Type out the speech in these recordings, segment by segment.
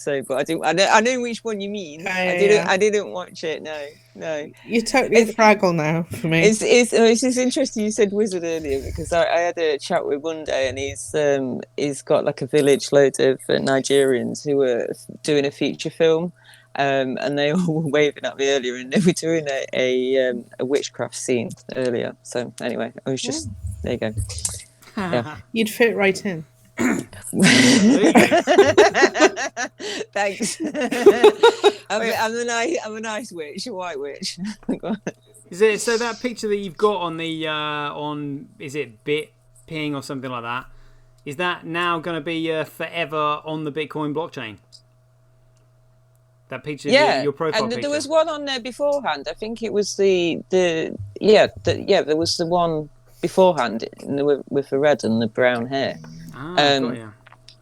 So, but I know which one you mean. I didn't watch it. No. You're totally a Fraggle now for me. It's just interesting you said wizard earlier, because I had a chat with one day, and he's got like a village, loads of Nigerians who were doing a feature film, and they all were waving at me earlier, and they were doing a witchcraft scene earlier. So anyway, I was just there you go. Yeah. You'd fit right in. Thanks. I'm a nice witch, a white witch. Is it so that picture that you've got on the is it BitPing or something like that? Is that now going to be forever on the Bitcoin blockchain? That picture, your profile and picture. There was one on there beforehand. I think it was there was the one beforehand with the red and the brown hair. Got you.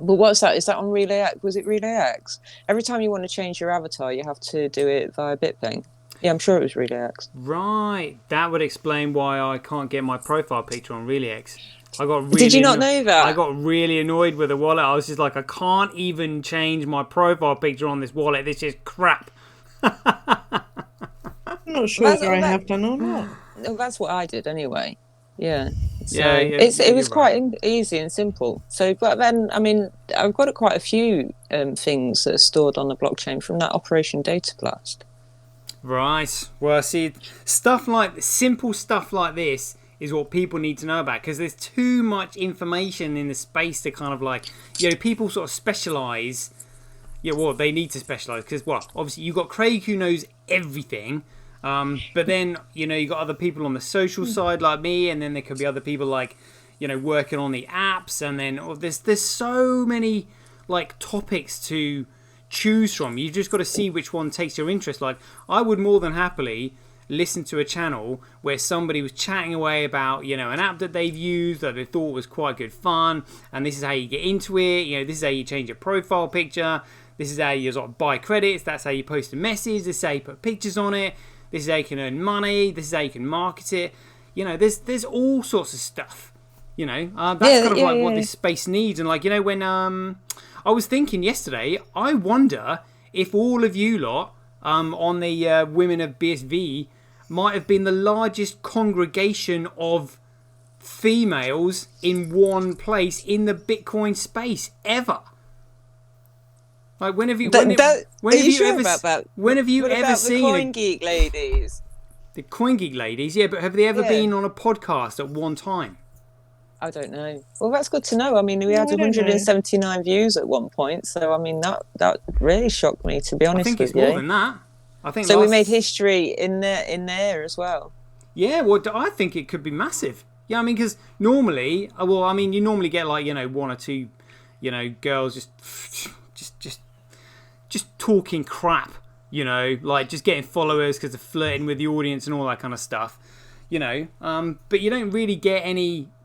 But what's that? Is that on Relay X? Was it Relay X? Every time you want to change your avatar, you have to do it via BitPing. Yeah, I'm sure it was Relay X. Right. That would explain why I can't get my profile picture on Relay X. Did you not know that? I got really annoyed with the wallet. I was just like, I can't even change my profile picture on this wallet. This is crap. I'm not sure if I have done or not. No, that's what I did anyway. Yeah. So it was quite easy and simple. So, but then, I mean, I've got quite a few things that are stored on the blockchain from that Operation Data Blast. Right. Well, see, simple stuff like this is what people need to know about, because there's too much information in the space to kind of like, people sort of specialise. Yeah, well, they need to specialise because, obviously you've got Craig who knows everything. But then, you got other people on the social side like me, and then there could be other people like, working on the apps, and then there's so many like topics to choose from. You've just got to see which one takes your interest. Like, I would more than happily listen to a channel where somebody was chatting away about, an app that they've used that they thought was quite good fun, and this is how you get into it, this is how you change your profile picture, this is how you sort of buy credits, that's how you post a message, this is how you put pictures on it, this is how you can earn money, this is how you can market it. There's all sorts of stuff. That's kind of like what this space needs. And like, when I was thinking yesterday, I wonder if all of you lot on the Women of BSV might have been the largest congregation of females in one place in the Bitcoin space ever. Like, when have you ever seen the Coin Geek ladies? The Coin Geek ladies, yeah, but have they ever been on a podcast at one time? I don't know. Well, that's good to know. I mean, we had 179 views at one point, so I mean that really shocked me, to be honest with you. I think it's more than that. I think so. We made history in there as well. Yeah, well, I think it could be massive. Yeah, I mean, because normally, you normally get like one or two, girls just talking crap, like just getting followers because they're flirting with the audience and all that kind of stuff, but you don't really get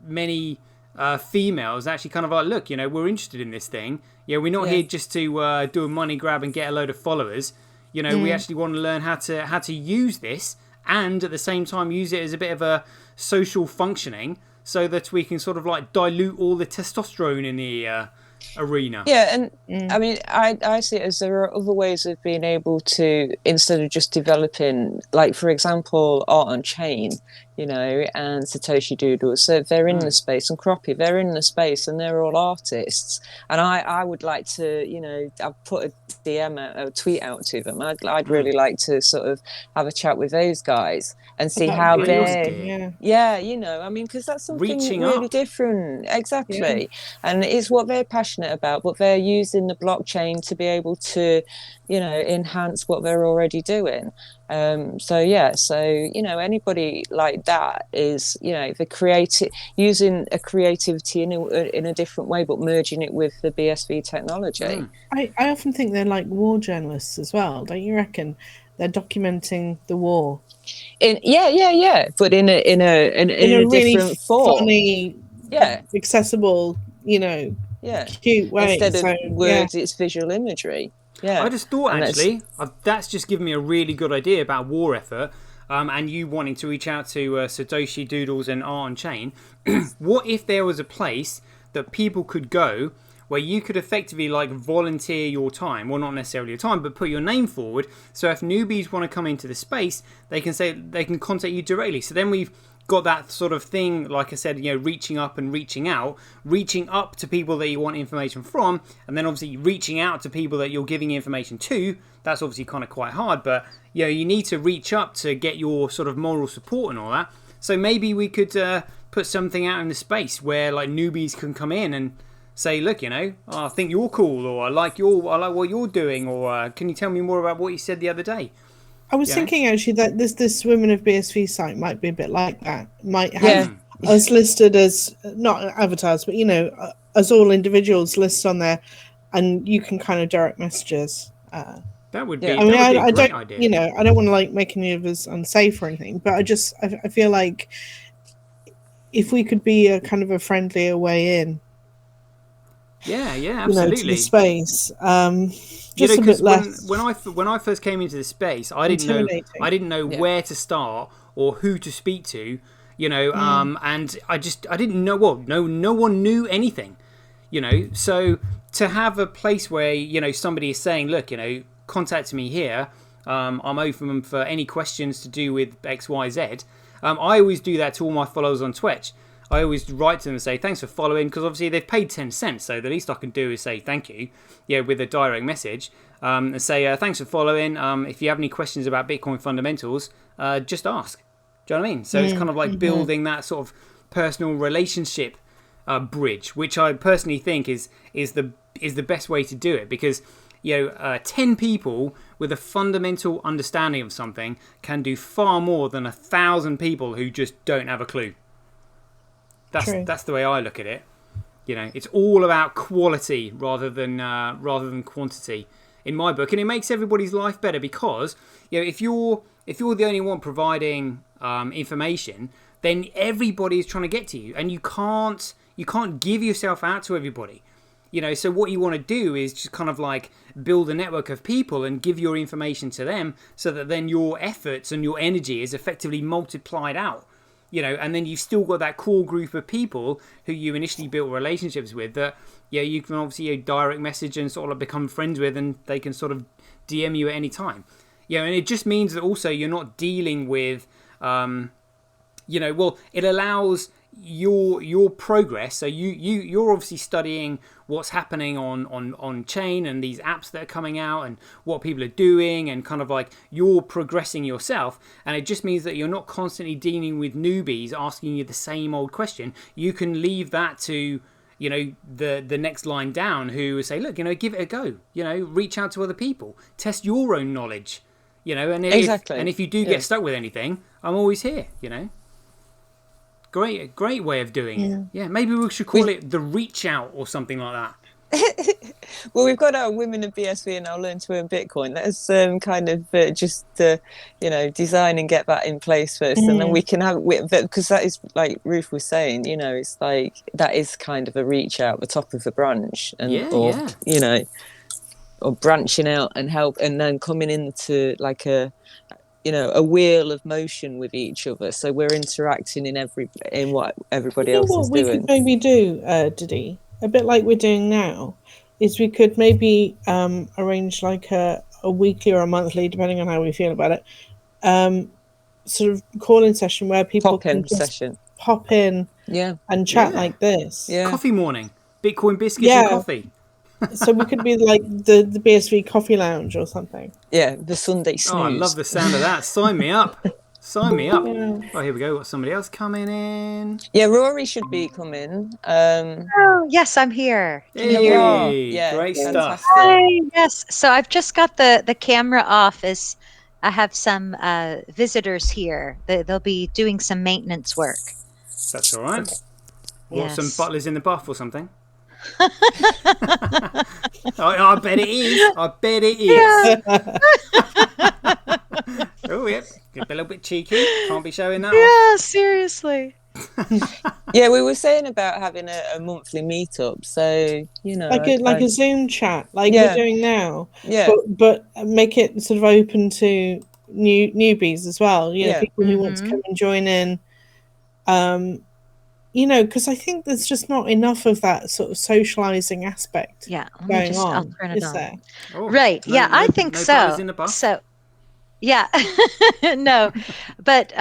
many females actually kind of like, look, we're interested in this thing. We're not here just to do a money grab and get a load of followers. We actually want to learn how to use this, and at the same time use it as a bit of a social functioning, so that we can sort of like dilute all the testosterone in the arena. Yeah, and I mean, I see it as there are other ways of being able to, instead of just developing, like, for example, art on chain, and Satoshi Doodle. So they're in the space, and Croppy, they're in the space, and they're all artists. And I would like to, I've put a tweet out to them. I'd really like to sort of have a chat with those guys and see how they're, I mean, because that's something reaching really up. Different. Exactly. And it's what they're passionate about, but they're using the blockchain to be able to, enhance what they're already doing. So anybody like that is, the using a creativity in a different way, but merging it with the BSV technology. I often think they're like war journalists as well, don't you reckon? They're documenting the war. But in a really different form, funny, accessible, cute way. Instead of words, it's visual imagery. Yeah, I just thought that's just given me a really good idea about war effort, and you wanting to reach out to Satoshi Doodles and Art on Chain. What if there was a place that people could go where you could effectively like volunteer your time, well, not necessarily your time, but put your name forward. So if newbies want to come into the space, they can contact you directly. So then we've got that sort of thing, like I said, reaching up and reaching out, reaching up to people that you want information from, and then obviously reaching out to people that you're giving information to. That's obviously kind of quite hard, but you need to reach up to get your sort of moral support and all that. So maybe we could put something out in the space where like newbies can come in and say, look, I think you're cool, or I like what you're doing, or can you tell me more about what you said the other day? I was thinking actually that this Women of BSV site might be a bit like that. Might have us listed as not avatars, but as all individuals listed on there, and you can kind of direct messages. That would be. I mean, a great don't, idea. I don't want to like make any of us unsafe or anything, but I feel like if we could be a kind of a friendlier way in. Yeah, absolutely. To the space. Just a bit less. When I first came into the space, I didn't know where to start or who to speak to, and I didn't know. Well, no one knew anything, So to have a place where somebody is saying, look, contact me here. I'm open for any questions to do with X, Y, Z. I always do that to all my followers on Twitch. I always write to them and say thanks for following, because obviously they've paid 10 cents, so the least I can do is say thank you, with a direct message, and say thanks for following. If you have any questions about Bitcoin fundamentals, just ask. Do you know what I mean? So it's kind of like building that sort of personal relationship bridge, which I personally think is the best way to do it, because 10 people with a fundamental understanding of something can do far more than 1,000 people who just don't have a clue. That's the way I look at it. It's all about quality rather than quantity in my book, and it makes everybody's life better, because if you're the only one providing information, then everybody is trying to get to you, and you can't give yourself out to everybody. So what you want to do is just kind of like build a network of people and give your information to them, so that then your efforts and your energy is effectively multiplied out. And then you've still got that core group of people who you initially built relationships with that, you can obviously direct message and sort of become friends with, and they can sort of DM you at any time. And it just means that also you're not dealing with, it allows your progress. So you're obviously studying what's happening on chain and these apps that are coming out and what people are doing, and kind of like you're progressing yourself, and it just means that you're not constantly dealing with newbies asking you the same old question. You can leave that to the next line down, who say, look, give it a go, reach out to other people, test your own knowledge, and if you do get stuck with anything, I'm always here. Great way of doing it. Yeah, maybe we should call it the reach out or something like that. Well, we've got our Women of BSV and our Learn to Earn Bitcoin. Let's kind of just design and get that in place first, and then we can have, because that is like Ruth was saying, it's like that is kind of a reach out, the top of the branch, and or branching out and help, and then coming into like a wheel of motion with each other, so we're interacting in what everybody else is doing. What we could maybe do, Diddy, a bit like we're doing now, is we could maybe arrange like a weekly or a monthly, depending on how we feel about it, sort of call-in session where people can just pop in and chat like this. Coffee morning, Bitcoin biscuits and coffee. So we could be like the BSV coffee lounge or something. Yeah, the Sunday snooze. Oh, I love the sound of that. Sign me up. Sign me up. Yeah. Oh, here we go. Got somebody else coming in. Yeah, Rory should be coming. Oh, yes, I'm here. Hey, great stuff. Hi, yes. So I've just got the camera off, as I have some visitors here. They'll be doing some maintenance work. That's all right. Okay. Yes. Some butlers in the buff or something. I bet it is. I bet it is. Yeah. Oh, yep. A little bit cheeky. Can't be showing that. Yeah, seriously. Yeah, we were saying about having a monthly meetup. So like a Zoom chat, like we're doing now. Yeah. But make it sort of open to newbies as well. People who want to come and join in. you know, because I think there's just not enough of that sort of socializing aspect Yeah, let me going just, I'll on, turn it is on. there? Oh, Right. Yeah, I think no butters so. in the buff? So, yeah. No. But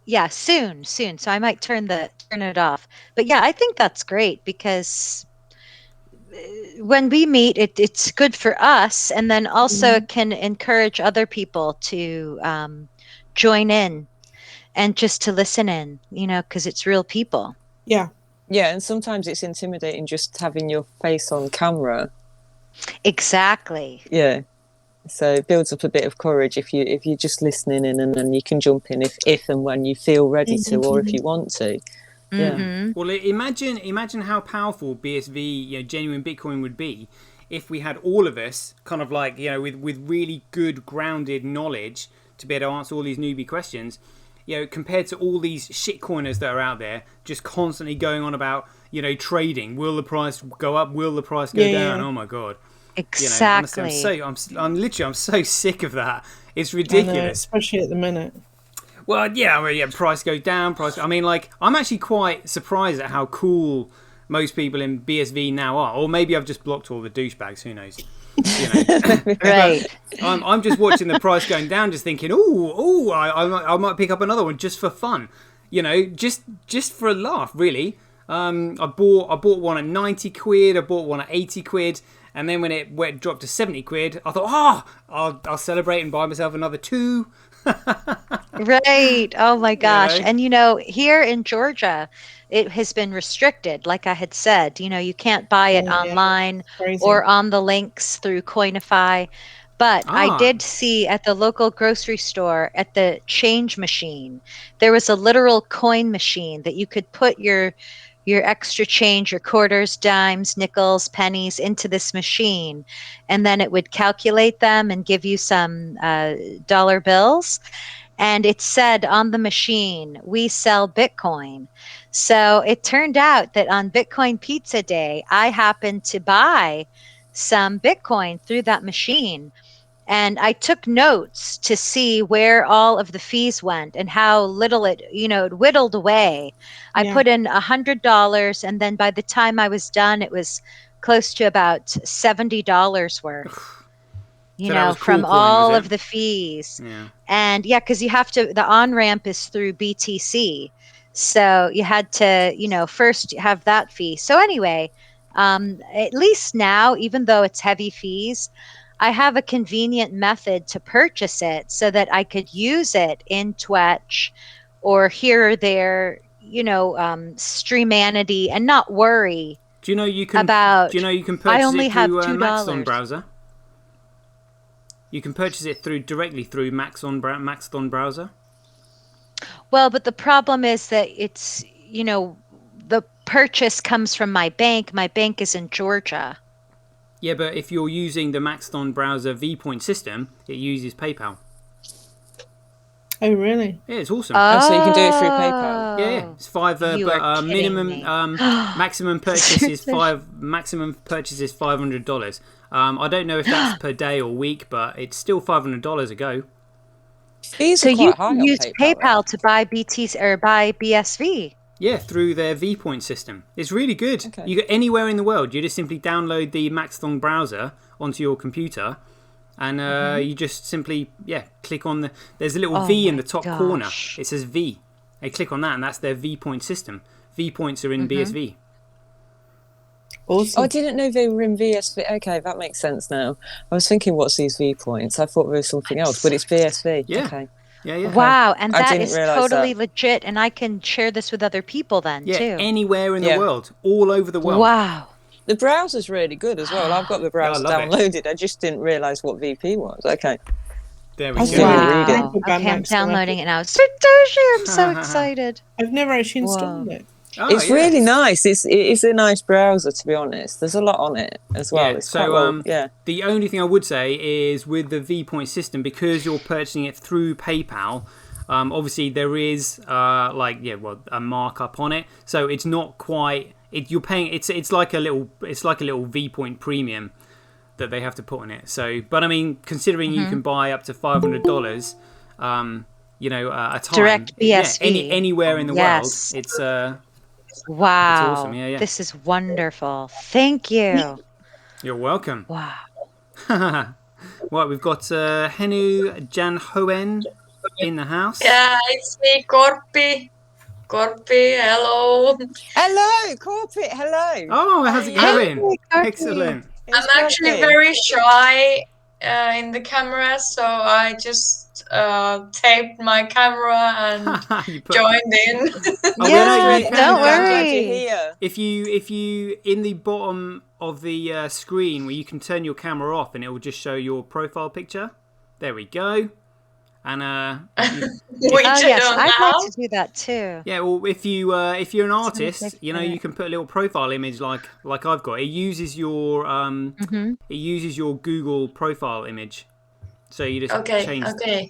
yeah, soon. So I might turn it off. But yeah, I think that's great because when we meet, it's good for us, and then also it can encourage other people to join in and just to listen in, you know, because it's real people. Yeah. Yeah, and sometimes it's intimidating just having your face on camera. Exactly. Yeah. So it builds up a bit of courage if you're just listening in, and then you can jump in if and when you feel ready to, or if you want to. Yeah. Mm-hmm. Well, imagine how powerful BSV, genuine Bitcoin would be if we had all of us kind of like, with really good grounded knowledge to be able to answer all these newbie questions, compared to all these shitcoiners that are out there just constantly going on about, trading. Will the price go up? Will the price go down? Yeah. Oh my God. Exactly. Honestly, I'm so sick of that. It's I know, ridiculous. especially at the minute. Well, yeah, price goes down. I mean, like, I'm actually quite surprised at how cool most people in BSV now are. Or maybe I've just blocked all the douchebags. Who knows? Right. I'm just watching the price going down, just thinking, I might pick up another one just for fun. Just for a laugh, really. I bought one at 90 quid. I bought one at 80 quid. And then when it dropped to 70 quid, I thought, I'll celebrate and buy myself another 2. Right. Oh my gosh. know? And here in Georgia, it has been restricted. Like I had said, you can't buy it Oh, yeah. online Crazy. or on the links through Coinify. But I did see at the local grocery store at the change machine, there was a literal coin machine that you could put your extra change, your quarters, dimes, nickels, pennies into this machine, and then it would calculate them and give you some dollar bills. And it said on the machine, "We sell Bitcoin." So it turned out that on Bitcoin Pizza Day, I happened to buy some Bitcoin through that machine. And I took notes to see where all of the fees went and how little it whittled away. I Yeah. put in $100, and then by the time I was done, it was close to about $70 worth. So that was From cool coin, was all it? of the fees. Yeah. And yeah, because the on-ramp is through BTC. So you had to, first have that fee. So anyway, at least now, even though it's heavy fees, I have a convenient method to purchase it so that I could use it in Twitch or here or there, Streamanity, and not worry Do you know you can about, I purchase only it have through $2. Maxdon browser? You can purchase it directly through Maxdon browser. Well, but the problem is that it's, the purchase comes from my bank. My bank is in Georgia. Yeah, but if you're using the Maxdon browser VPoint system, it uses PayPal. Oh, really? Yeah, it's awesome. Oh, so you can do it through PayPal. Yeah. It's $5, You but are kidding minimum me. maximum purchase is $500. I don't know if that's per day or week, but it's still $500 a go. Fees So are you quite high can on use PayPal. PayPal to buy BTs or buy BSV. Yeah, through their VPoint system. It's really good. Okay. You go anywhere in the world, you just simply download the Maxdon browser onto your computer, and you just simply click on there's a little V in the top corner. It says V. They click on that, and that's their VPoint system. VPoints are in BSV. Awesome. Oh, I didn't know they were in BSV. Okay, that makes sense now. I was thinking, what's these V points? I thought there was something else, but it's BSV. Yeah. Okay. Yeah. Wow, and I that didn't is realise totally that. legit, and I can share this with other people then Yeah, too. anywhere in the world, all over the world. Wow. The browser's really good as well. I've got the browser love it. downloaded. I just didn't realise what VP was. Okay. There we I go. see. Read it. Wow. Super bad Okay, I'm Max downloading Dynamic. it now. Satoshi, I'm so excited. I've never actually installed it. Oh, It's really nice. It's a nice browser, to be honest. There's a lot on it as well. Yeah, It's so quite well. Yeah. the only thing I would say is with the VPoint system, because you're purchasing it through PayPal, obviously there is a markup on it. So it's not quite. You're paying. It's like a little VPoint premium that they have to put on it. So, but I mean, considering you can buy up to $500, a time, Direct BSV. anywhere in the world, it's Wow. It's awesome. Yeah. This is wonderful. Thank you. You're welcome. Wow. Right, we've got Henu Janhoen in the house. Yeah, it's me, Korpi. Korpi, hello. Hello, Corporate. Hello. Oh, how's it going? Hey, Excellent. It's I'm actually Corporate. very shy in the camera, so I just taped my camera and You put- joined in. Oh, Yeah, you can, don't I'm glad you're worry. here. If you in the bottom of the screen where you can turn your camera off and it will just show your profile picture. There we go. And Which Oh I yes, don't I'd have. like to do that too. yeah, well, if you're an artist, like you know, that. you can put a little profile image like I've got. It uses your it uses your Google profile image. So you just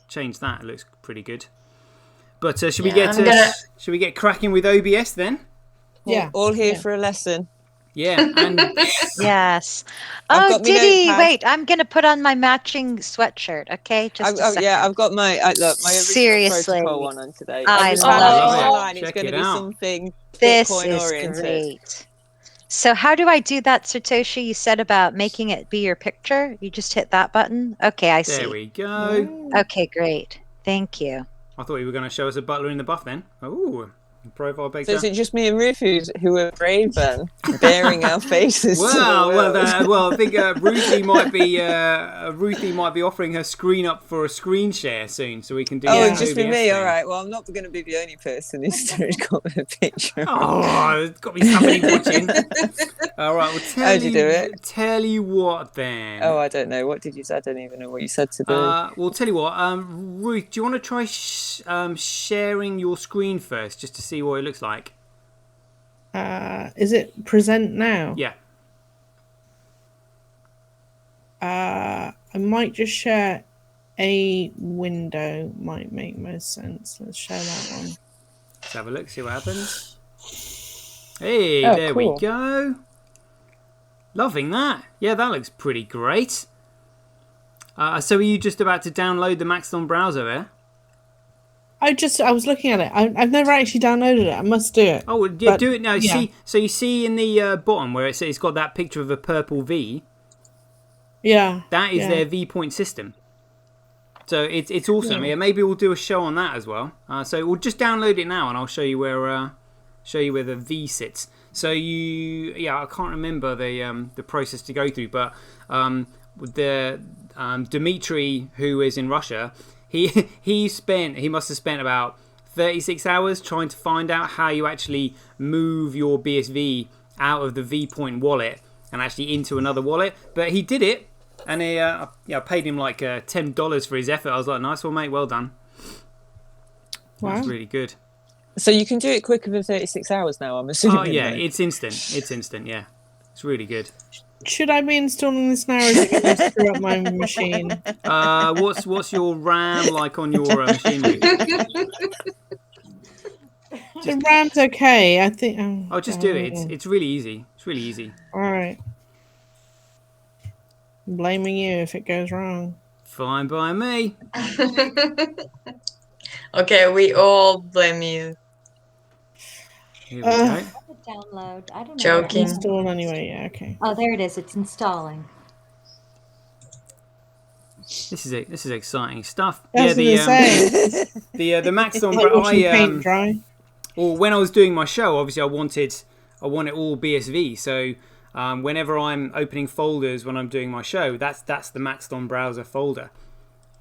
change that. It looks pretty good. But should we get cracking with OBS then? Yeah. All here for a lesson. Yeah, and Yes. I've Oh, got me Diddy, notepad. wait, I'm going to put on my matching sweatshirt, okay? Just a second. Yeah, I've got my look, my original Seriously. protocol one on today. I was love planning it. online. It's Check going it to be out. something This Bitcoin is oriented. great. So how do I do that, Satoshi? You said about making it be your picture. You just hit that button? Okay, I see. there we go. Okay, great. Thank you. I thought you were going to show us a butler in the buff then. Oh, profile So picture. is it just me and Ruth who are brave then, bearing our faces to the world? I think Ruthie might be offering her screen up for a screen share soon, so we can do. Oh, that just for OBS me. thing. All right. Well, I'm not going to be the only person who's got a picture. Oh, there's got to be somebody watching. All right, well, How'd you do it? Tell you what then. Oh, I don't know. What did you say? I don't even know what you said to do. Well, tell you what, Ruth, do you want to try sharing your screen first, just to see what it looks like? Is it present now? Yeah. I might just share a window. Might make most sense. Let's share that one. Let's have a look, see what happens. Hey, Oh, there cool. we go. Loving that. Yeah, that looks pretty great. So are you just about to download the Maxton browser there? I was looking at it. I've never actually downloaded it. I must do it. Oh, yeah, But, do it now. yeah. See, so you see in the bottom where it's got that picture of a purple V. Yeah. That is yeah. their V-point system. So it's awesome. Yeah, maybe we'll do a show on that as well. So we'll just download it now, and I'll show you where the V sits. So I can't remember the process to go through, but the Dmitry, who is in Russia, he must have spent about 36 hours trying to find out how you actually move your BSV out of the V-point wallet and actually into another wallet. But he did it, and I paid him like $10 for his effort. I was like, nice one, mate, well done. Wow. That's really good. So you can do it quicker than 36 hours now, I'm assuming. Oh yeah, though. it's instant. It's instant. Yeah, it's really good. Should I be installing this now, or is it going to screw up my machine? What's your RAM like on your machinery? The RAM's okay. I think. Oh, just do it. It's really easy. It's really easy. All right. I'm blaming you if it goes wrong. Fine by me. Okay, we all blame you. Here we go. Download. I don't know. Joking. Install anyway. Yeah. Okay. Oh, there it is. It's installing. This is exciting stuff. That's yeah, what I'm saying. the Maxton. Like watching paint dry. Well, when I was doing my show, obviously I wanted all BSV. So whenever I'm opening folders when I'm doing my show, that's the Maxton browser folder.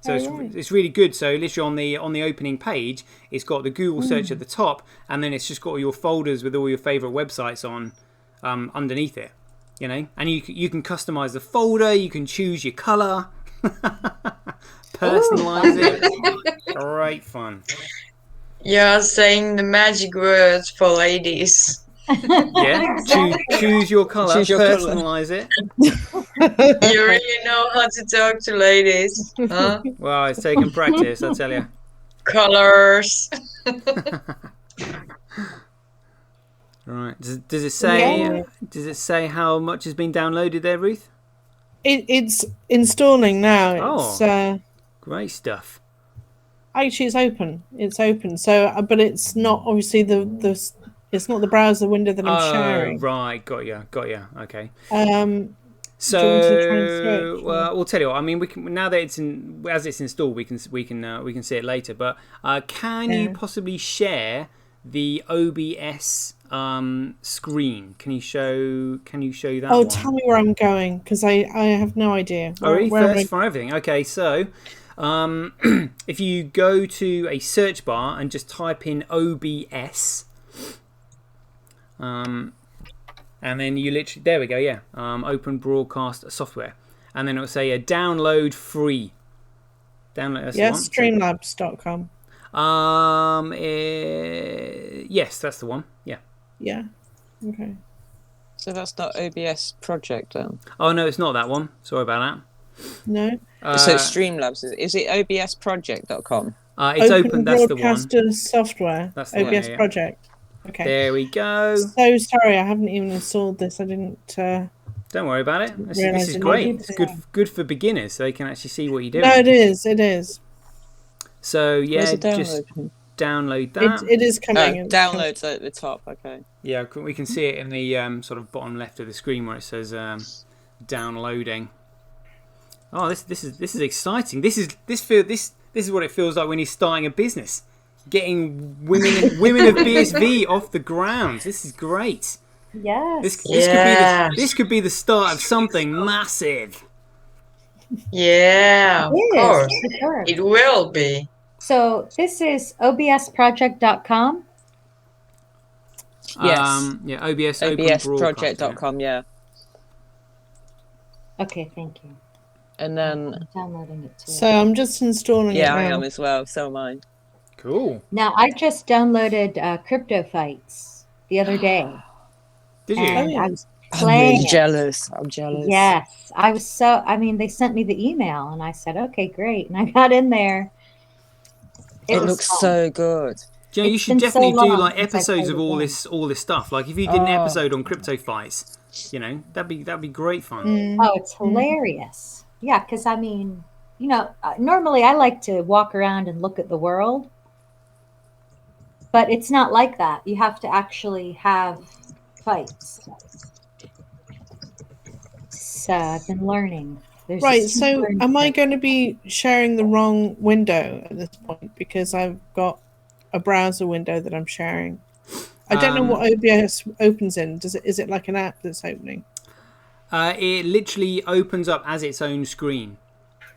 So it's really good. So literally on the opening page, it's got the Google search at the top, and then it's just got all your folders with all your favorite websites on underneath it. You know, and you can customize the folder. You can choose your color, personalize it. Great fun. You're saying the magic words for ladies. Yeah, choose your color, personalize it. You really know how to talk to ladies, huh? Well, it's taken practice, I tell you. Colors. Right. Does it say? Yeah. Does it say how much has been downloaded there, Ruth? It's installing now. It's Great stuff. actually it's open. It's open. So, but it's not obviously the It's not the browser window that I'm sharing. Right, got you. Okay. Do you want to try and switch? We'll tell you what. I mean, we can now that it's as it's installed, we can see it later. But can you possibly share the OBS screen? Can you show that? Oh, one? tell me where I'm going, because I have no idea. Really? First for everything. Okay, so if you go to a search bar and just type in OBS, and then you literally, there we go, yeah. Open broadcast software. And then it'll say a download free. Download, that's yes, streamlabs.com. Yes, that's the one. Yeah. Yeah. Okay. So that's not OBS project then? Oh, no, it's not that one. Sorry about No. that. So Streamlabs, is it obsproject.com? It's open, that's the one. Broadcaster software. That's the OBS one, yeah. project. Okay. There we go. So sorry, I haven't even installed this. I didn't. Don't worry about it. This is great. It's good for beginners, so they can actually see what you're doing. No, it is. It is. So yeah, just download that. It is coming. Downloads at the top. Okay. Yeah, we can see it in the sort of bottom left of the screen where it says downloading. Oh, this is exciting. This is what it feels like when you're starting a business, getting women of BSV off the ground. This is great. Yes. This could be the start of something massive. Yeah, of course. Sure. It will be. So this is obsproject.com. Yes. Yeah, OBS obsproject.com, yeah. Okay, thank you. And then I'm downloading it too. So I'm just installing it now. I am as well. So am I. Cool. Now I just downloaded Crypto Fights the other day. Did you? And I was I'm playing really it. jealous. I'm jealous. Yes, I was so. I mean, they sent me the email, and I said, "Okay, great." And I got in there. It was looks fun. so good. Do you know, you It's should been so definitely do long like since I episodes of played all it. all this stuff. Like if you did an episode on crypto fights, you know, that'd be great fun. Oh, it's hilarious. Yeah, because I mean, you know, normally I like to walk around and look at the world, but it's not like that. You have to actually have fights. So I've been learning. There's a Right, so super am I important- going to be sharing the wrong window at this point because I've got a browser window that I'm sharing? I don't know what OBS opens in. Is it like an app that's opening? It literally opens up as its own screen.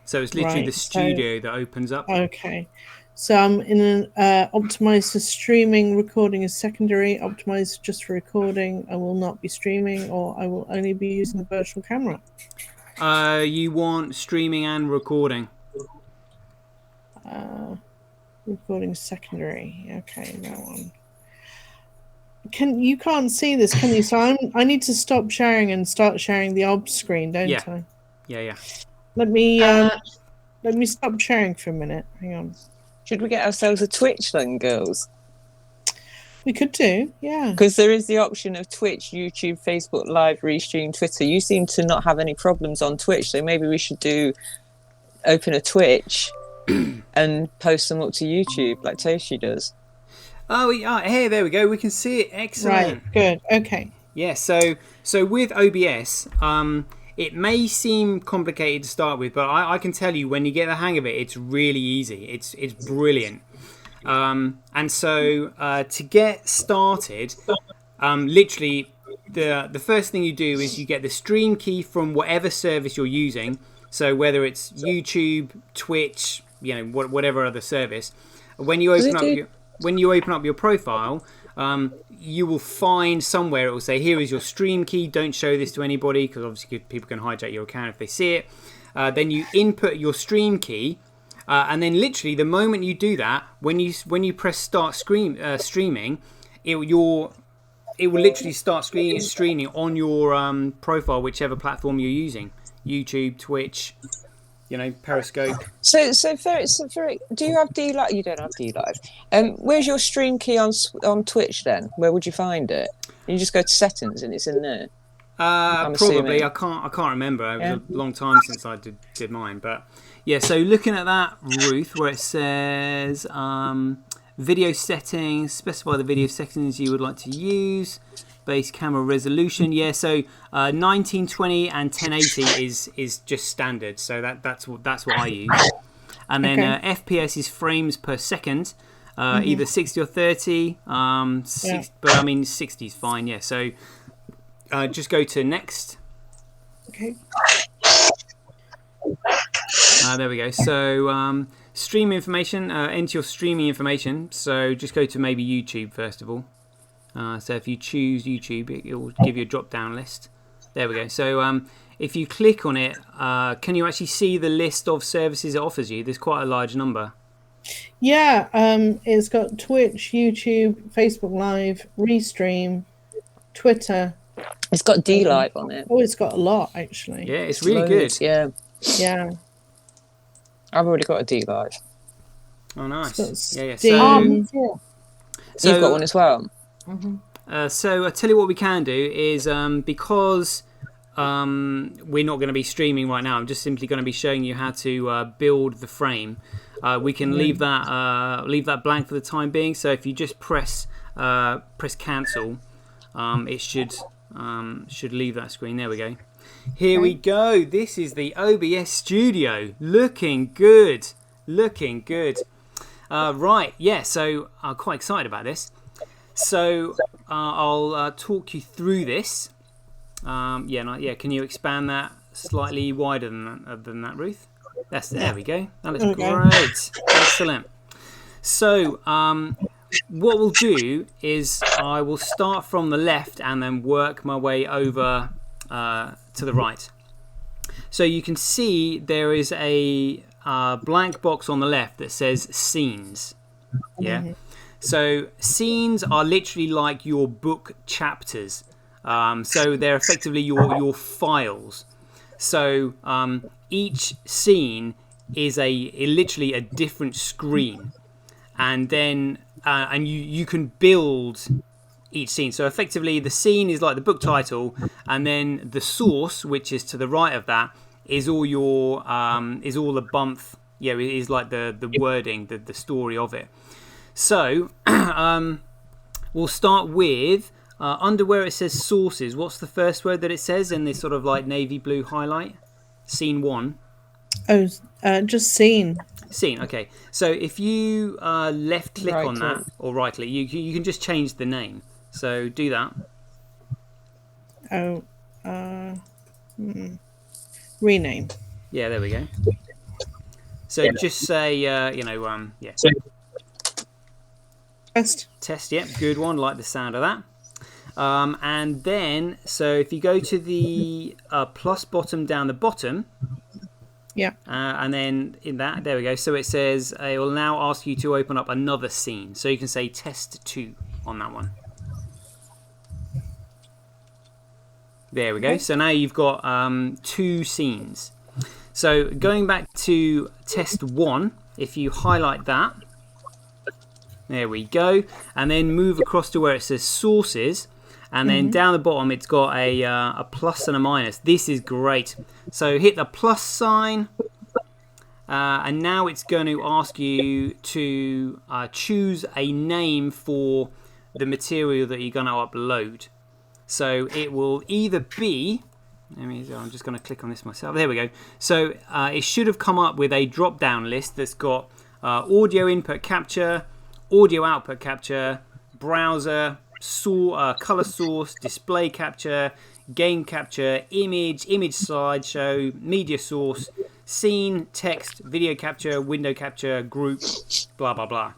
So it's literally the studio that opens up. Okay. So I'm in an optimized for streaming, recording is secondary, optimized just for recording. I will not be streaming, or I will only be using the virtual camera. You want streaming and recording. Recording secondary. Okay, that one. You can't see this, can you? So I need to stop sharing and start sharing the OBS screen, don't I? Yeah. Let me stop sharing for a minute. Hang on. Should we get ourselves a Twitch then, girls? We could do, yeah. Because there is the option of Twitch, YouTube, Facebook Live, Restream, Twitter. You seem to not have any problems on Twitch, so maybe we should open a Twitch and post them up to YouTube like Toshi does. Oh, hey, there we go. We can see it. Excellent. Right, good. Okay. Yeah, so with OBS, it may seem complicated to start with, but I can tell you when you get the hang of it, it's really easy. It's brilliant. And so to get started, literally the first thing you do is you get the stream key from whatever service you're using. So whether it's YouTube, Twitch, you know, whatever other service, when you open up your profile, you will find somewhere it will say, here is your stream key. Don't show this to anybody because obviously people can hijack your account if they see it. Then you input your stream key. And then literally the moment you do that, when you press start streaming, it will literally start streaming on your profile, whichever platform you're using. YouTube, Twitch, you know, Periscope. So for do you have D Live? You don't have D Live. Where's your stream key on Twitch then? Where would you find it? You just go to settings and it's in there. Probably. I can't remember. It was a long time since I did mine, but yeah. So looking at that, Ruth, where it says Video settings, specify the video settings you would like to use. Base camera resolution, yeah. So 1920 and 1080 is just standard. So that's what I use. And then FPS is frames per second, either 60 or 30. But I mean 60 is fine, yeah. So just go to next. Okay. There we go. So stream information, enter your streaming information. So just go to maybe YouTube first of all. So if you choose YouTube, it will give you a drop-down list. There we go. So if you click on it, can you actually see the list of services it offers you? There's quite a large number. Yeah, it's got Twitch, YouTube, Facebook Live, Restream, Twitter. It's got D-Live on it. Oh, it's got a lot, actually. Yeah, it's really good. Yeah. Yeah. I've already got a D-Live. Oh, nice. Yeah. Me too. So you've got one as well? So I tell you what we can do is because we're not going to be streaming right now. I'm just simply going to be showing you how to build the frame. We can leave that blank for the time being. So if you just press cancel, it should leave that screen. There we go. Here we go. This is the OBS studio. Looking good. Right. Yeah. So I'm quite excited about this. So I'll talk you through this. Can you expand that slightly wider than that, Ruth? There we go. That looks great. Excellent. So what we'll do is I will start from the left and then work my way over to the right. So you can see there is a blank box on the left that says scenes. Yeah. So scenes are literally like your book chapters. So they're effectively your files. So each scene is literally a different screen, and then you can build each scene. So effectively, the scene is like the book title, and then the source, which is to the right of that, is all your is all the bump. Yeah, it is like the wording, the story of it. So we'll start with under where it says sources. What's the first word that it says in this sort of like navy blue highlight? Scene 1. Oh, just scene. Scene. Okay. So if you left click on that or right click, you can just change the name. So do that. Rename. Yeah, there we go. So just say Test, yeah, good one. Like the sound of that. And then, so if you go to the plus bottom down the bottom, yeah, and then in that, there we go. So it says it will now ask you to open up another scene. So you can say test 2 on that one. There we go. So now you've got 2 scenes. So going back to test 1, if you highlight that. There we go. And then move across to where it says sources. And then down the bottom, it's got a plus and a minus. This is great. So hit the plus sign. And now it's going to ask you to choose a name for the material that you're going to upload. So it will either be... I'm just going to click on this myself. There we go. So it should have come up with a drop-down list that's got audio input capture, audio output capture, browser, color source, display capture, game capture, image slideshow, media source, scene, text, video capture, window capture, group, blah, blah, blah.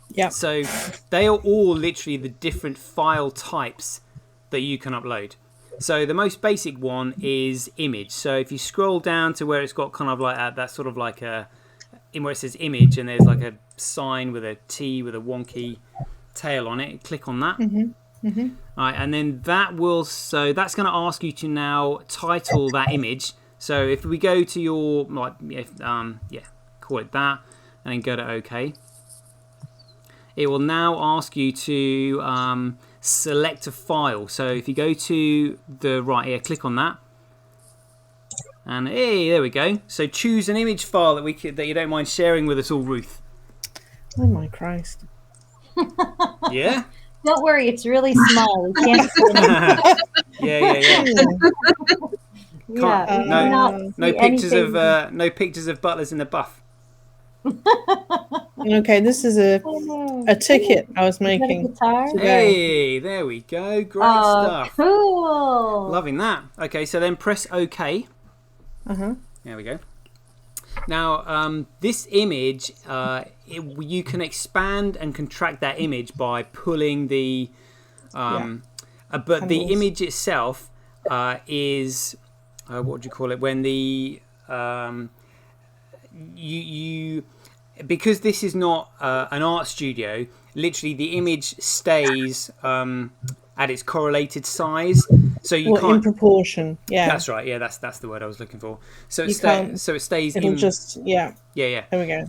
Yeah. So they are all literally the different file types that you can upload. So the most basic one is image. So if you scroll down to where it's got kind of like that sort of like where it says image, and there's like a sign with a T with a wonky tail on it, click on that. All right, and then that's going to ask you to now title that image. So if we go to your call it that, and then go to OK, it will now ask you to select a file. So if you go to the right here, click on that. And hey, there we go. So choose an image file that you don't mind sharing with us all, Ruth. Oh my Christ! Yeah. Don't worry, it's really small. We can't see anything. Yeah. Yeah, we no- cannot No see pictures anything. of no pictures of butlers in the buff. Okay, this is a ticket I was Is that a making guitar? today. Hey, there we go. Great Oh, stuff. cool. Loving that. Okay, so then press OK. Uh-huh. There we go. Now, this image, you can expand and contract that image by pulling the... but the image itself is... what do you call it? When the... because this is not an art studio, literally the image stays at its correlated size, so you can't, in proportion. Yeah, that's right. Yeah, that's the word I was looking for. So it stays. It'll in, just yeah. There we go.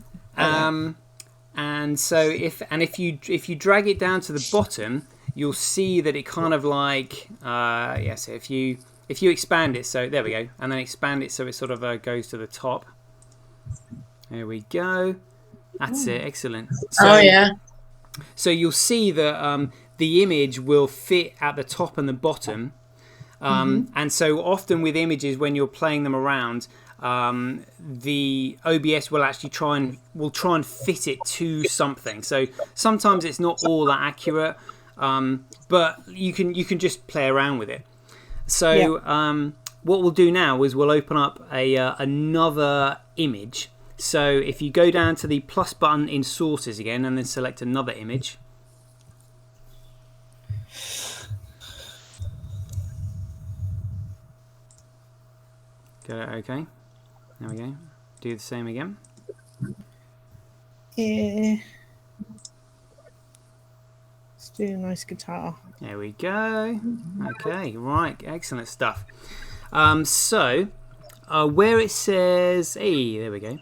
And so if you drag it down to the bottom, you'll see that it kind of like so if you expand it, so there we go, and then expand it so it sort of goes to the top. There we go. That's it. Excellent. So, so you'll see that the image will fit at the top and the bottom. And so often with images, when you're playing them around, the OBS will actually try and fit it to something. So sometimes it's not all that accurate, but you can just play around with it. So what we'll do now is we'll open up another image. So if you go down to the plus button in sources again and then select another image. Go to OK. There we go. Do the same again. Yeah. Let's do a nice guitar. There we go. Okay, right. Excellent stuff. So where it says... Hey, there we go.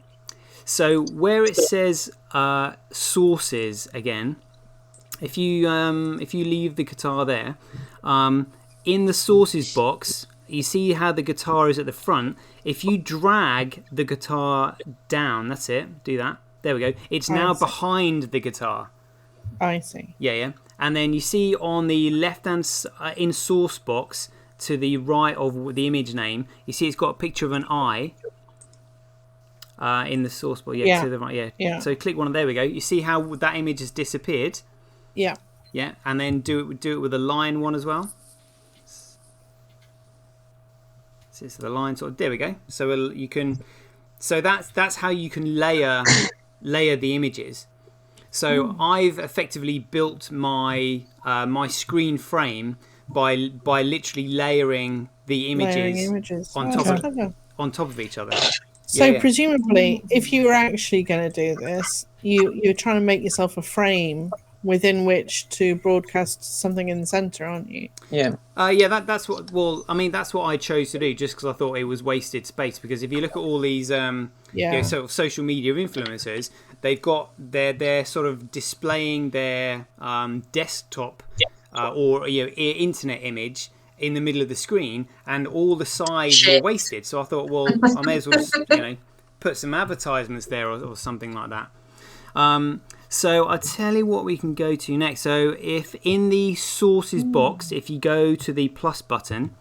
So where it says sources again, if you leave the guitar there, in the sources box, you see how the guitar is at the front. If you drag the guitar down, that's it. Do that. There we go. It's now behind the guitar. I see. Yeah. And then you see on the left-hand in source box to the right of the image name, you see it's got a picture of an eye. In the source box, to the right, So click one, there we go. You see how that image has disappeared. Yeah, and then do it with the line one as well. So it's the line sort of. There we go. So you can. So that's how you can layer the images. So I've effectively built my my screen frame by literally layering the images, on top of each other. So presumably, if you were actually going to do this, you're trying to make yourself a frame within which to broadcast something in the center, aren't you? Yeah. That's what. Well, I mean, that's what I chose to do, just because I thought it was wasted space. Because if you look at all these, sort of social media influencers, they're sort of displaying their desktop or internet image in the middle of the screen, and all the sides were wasted. So I thought, well, I may as well just, put some advertisements there or something like that. So I'll tell you what we can go to next. So if in the sources box, if you go to the plus button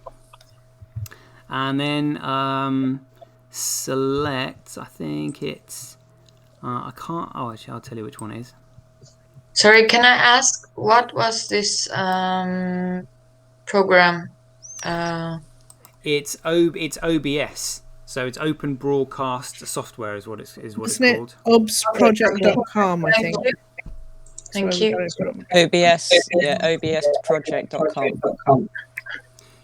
and then select, I think it's, I can't, actually I'll tell you which one it is. Sorry, can I ask, what was this program? It's OBS, so it's Open Broadcast Software is what it's called. obsproject.com, I think. Thank you. OBS, obsproject.com.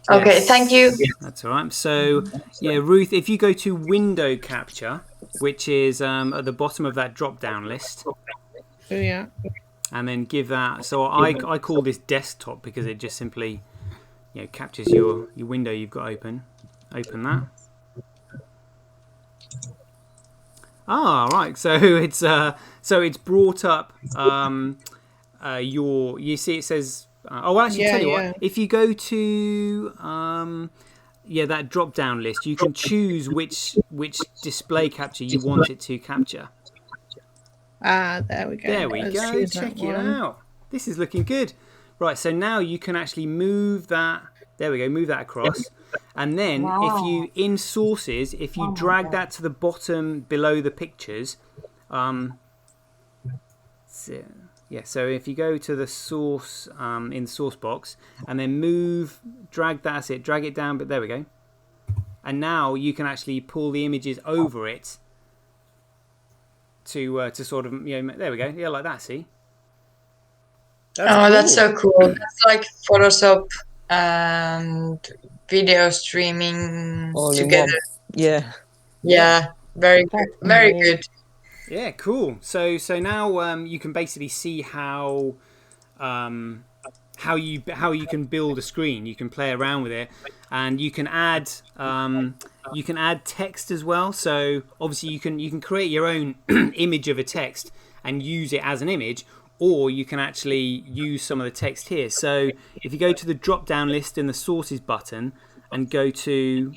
Okay, Yes. thank you. That's all right. So, Ruth, if you go to Window Capture, which is at the bottom of that drop-down list. Oh, yeah. And then give that... So I call this desktop because it just simply captures your window you've got open. Open that. Right. So it's brought up you see it says... tell you what. If you go to that drop down list, you can choose which display capture you want it to capture. There we go. There we go. Check it out. This is looking good. Right, so now you can actually move that. There we go, move that across. And then if you, in sources, if you drag that to the bottom below the pictures, so if you go to the source in the source box and then drag it down, but there we go. And now you can actually pull the images over it to sort of, there we go, yeah, like that, see? That's so cool. That's like Photoshop and video streaming all together. Yeah, very good, very good. Yeah, cool. So now you can basically see how you can build a screen. You can play around with it, and you can add text as well. So obviously you can create your own image of a text and use it as an image, or you can actually use some of the text here. So if you go to the drop-down list in the sources button and go to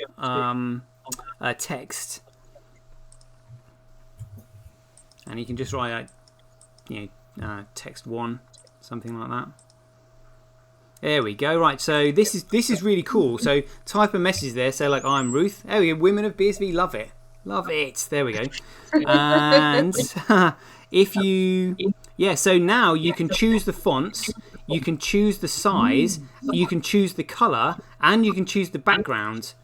text, and you can just write text 1, something like that. There we go. Right, so this is really cool. So type a message there. Say like, I'm Ruth. There we go. Women of BSV love it. Love it. There we go. And if you, so now you can choose the fonts, you can choose the size, you can choose the color, and you can choose the background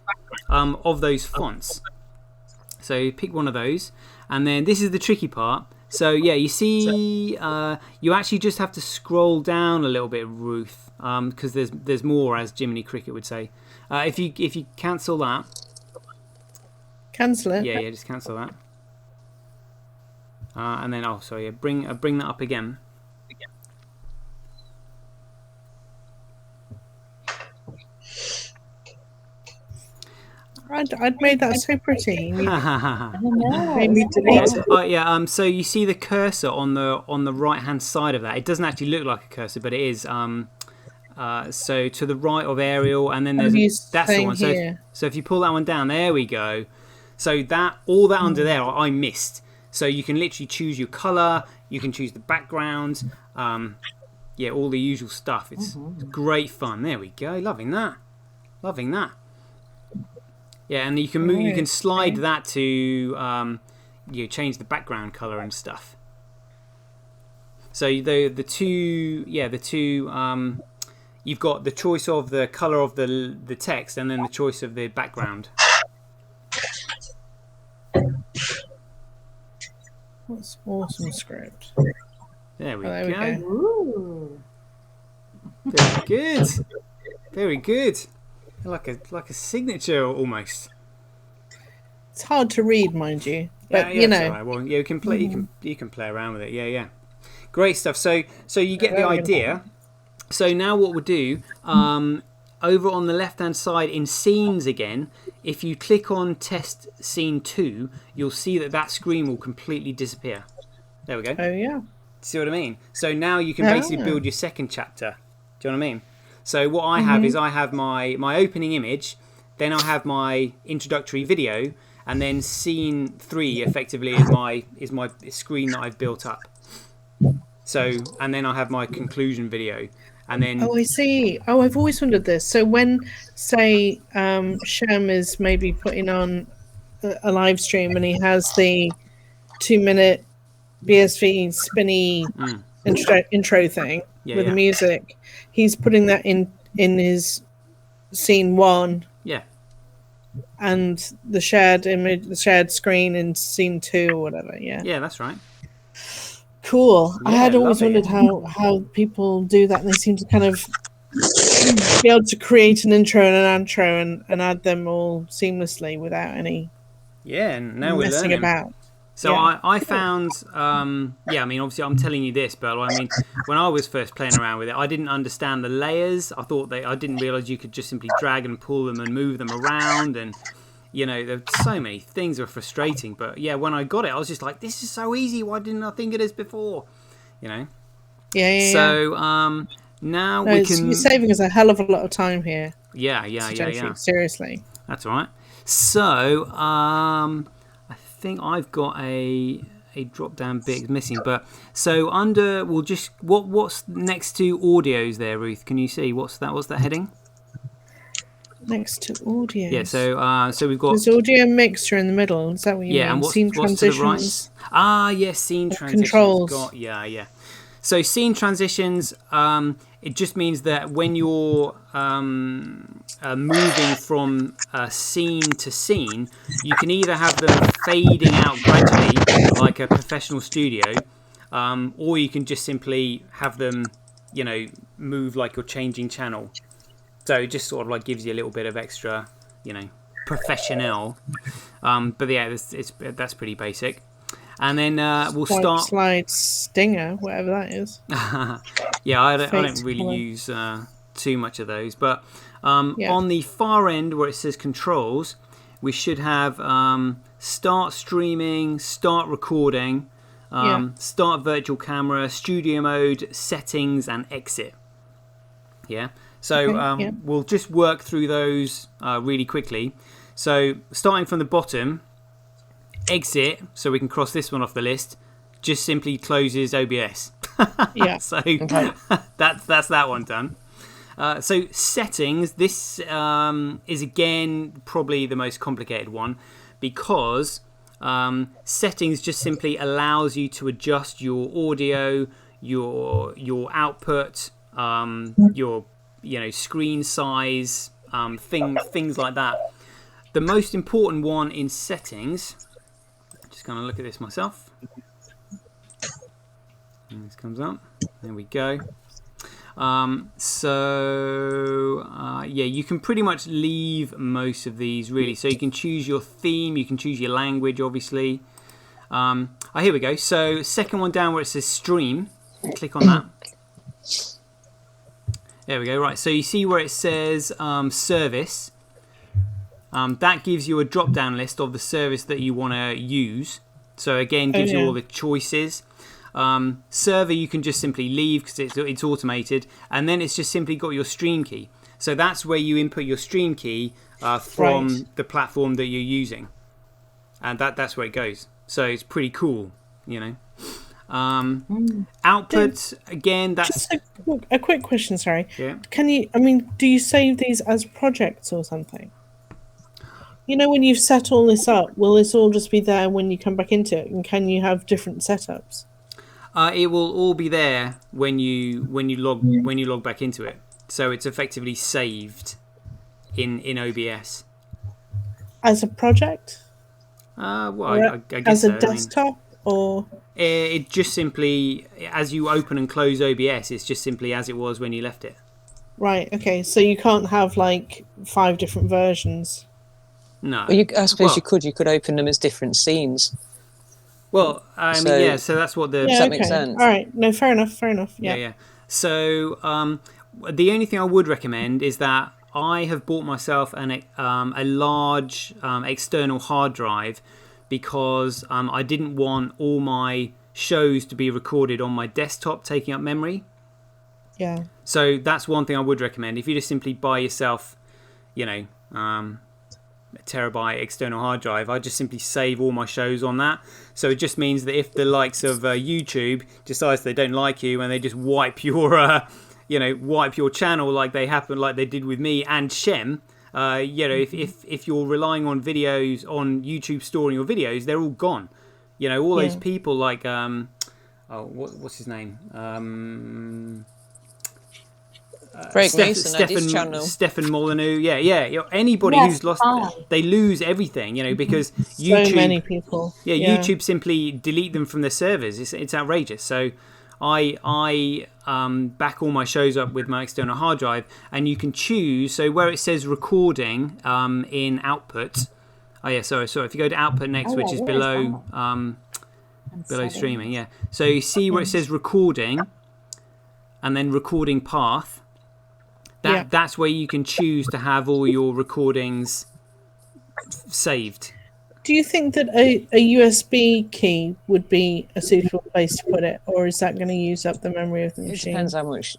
of those fonts. So pick one of those, and then this is the tricky part. So yeah, you see, you actually just have to scroll down a little bit, Ruth, because there's more, as Jiminy Cricket would say. If you cancel that, cancel it. Yeah, just cancel that. And then bring that up again. I'd made that so pretty. So you see the cursor on the right hand side of that. It doesn't actually look like a cursor, but it is. So to the right of Ariel, and then that's the one. So if you pull that one down, there we go. So all that under there, I missed. So you can literally choose your color. You can choose the background. All the usual stuff. It's great fun. There we go. Loving that. Yeah, and you can slide that to change the background color and stuff. So the two you've got the choice of the color of the text, and then the choice of the background. That's awesome script. There we go. Ooh. Very good. Very good. Like a signature almost. It's hard to read, mind you, but you know. Right. Well, you can play. You can play around with it. Yeah. Great stuff. So you get the idea. So now what we'll do, over on the left-hand side in scenes again, if you click on test scene 2, you'll see that screen will completely disappear. There we go. Oh yeah. See what I mean? So now you can basically build your second chapter. Do you know what I mean? So what I have is I have my opening image, then I have my introductory video, and then scene 3 effectively is my screen that I've built up. So, and then I have my conclusion video. And then I see. I've always wondered this. So when, say, Shem is maybe putting on a live stream and he has the 2-minute BSV spinny intro thing with the music, he's putting that in his scene 1. Yeah. And the shared image, the shared screen in scene 2 or whatever. Yeah. Yeah, that's right. Cool. Yeah, I had always wondered how people do that, and they seem to kind of be able to create an intro and an outro and add them all seamlessly without any now we're messing learning about. So I found I mean, obviously I'm telling you this, but I mean, when I was first playing around with it, I didn't understand the layers. I didn't realize you could just simply drag and pull them and move them around, and there were so many things that were frustrating. But yeah, when I got it, I was just like, this is so easy. Why didn't I think of this before? Yeah. So now we can. You're saving us a hell of a lot of time here. Yeah. Seriously. That's all right. So I think I've got a a drop down bit missing. But so under, we'll just what's next to audios there, Ruth? Can you see what's that? What's that heading? Next to audio. Yeah. So we've got. There's audio mixture in the middle. Is that what you mean? And scene what's to the right? Yes, scene transitions. Controls. Yeah. So scene transitions, it just means that when you're moving from scene to scene, you can either have them fading out gradually, like a professional studio, or you can just simply have them, move like you're changing channel. So it just sort of like gives you a little bit of extra, professional. But yeah, that's pretty basic. And then we'll start. Slide stinger, whatever that is. Yeah, I don't really use too much of those. But on the far end where it says controls, we should have start streaming, start recording, start virtual camera, studio mode, settings, and exit. Yeah. So we'll just work through those really quickly. So starting from the bottom. Exit, so we can cross this one off the list, just simply closes OBS. So that's that one done. So settings, this is again probably the most complicated one, because settings just simply allows you to adjust your audio, your output, your screen size, things like that. The most important one in settings. Just going to look at this myself. And this comes up. There we go. You can pretty much leave most of these really. So you can choose your theme, you can choose your language, obviously. Here we go. So second one down where it says stream. Click on that. There we go. Right. So you see where it says service. That gives you a drop-down list of the service that you want to use. So again, gives you all the choices. Server, you can just simply leave because it's automated. And then it's just simply got your stream key. So that's where you input your stream key from the platform that you're using. And that's where it goes. So it's pretty cool, Output, again, that's... Just a quick question, sorry. Yeah. Do you save these as projects or something? When you've set all this up, will this all just be there when you come back into it? And can you have different setups? It will all be there when you log back into it. So it's effectively saved in OBS. As a project? I guess as a so. desktop, or it just simply, as you open and close OBS, it's just simply as it was when you left it. Right. Okay. So you can't have like 5 different versions. No. Well, I suppose you could open them as different scenes. Well, so that's what the... Does that make sense? All right. No, fair enough. Yeah. So the only thing I would recommend is that I have bought myself a large external hard drive because I didn't want all my shows to be recorded on my desktop taking up memory. Yeah. So that's one thing I would recommend. If you just simply buy yourself, a terabyte external hard drive, I just simply save all my shows on that. So it just means that if the likes of YouTube decides they don't like you and they just wipe your wipe your channel like they did with me and Shem, if you're relying on videos on YouTube storing your videos, they're all gone. All those people like what's his name? Craig Mason and his channel. Stefan Molyneux, anybody who's lost, they lose everything, because YouTube. So many people. YouTube simply delete them from their servers. It's outrageous. So I back all my shows up with my external hard drive, and you can choose. So where it says recording in output. Sorry. If you go to output next, which is below streaming, So you see where it says recording, and then recording path. That's where you can choose to have all your recordings saved. Do you think that a USB key would be a suitable place to put it, or is that going to use up the memory of the machine? It depends how much.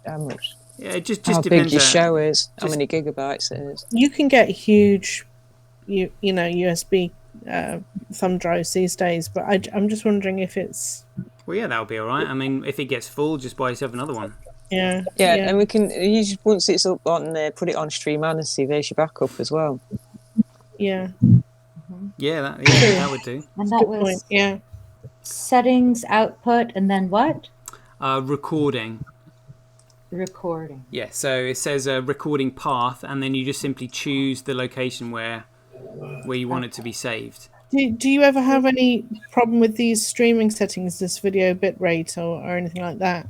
Yeah, it just how depends big your show is, how many gigabytes it is. You can get huge, USB thumb drives these days, but I'm just wondering if it's... Well, yeah, that'll be all right. I mean, if it gets full, just buy yourself another one. Yeah, and we can once it's up on there, put it on stream and see there's your backup as well. Yeah. Yeah, that would do. And that Good was point. Yeah. settings, output, and then what? Recording. Recording. Yeah, so it says a recording path, and then you just simply choose the location where you want it to be saved. Do you ever have any problem with these streaming settings, this video bitrate or anything like that?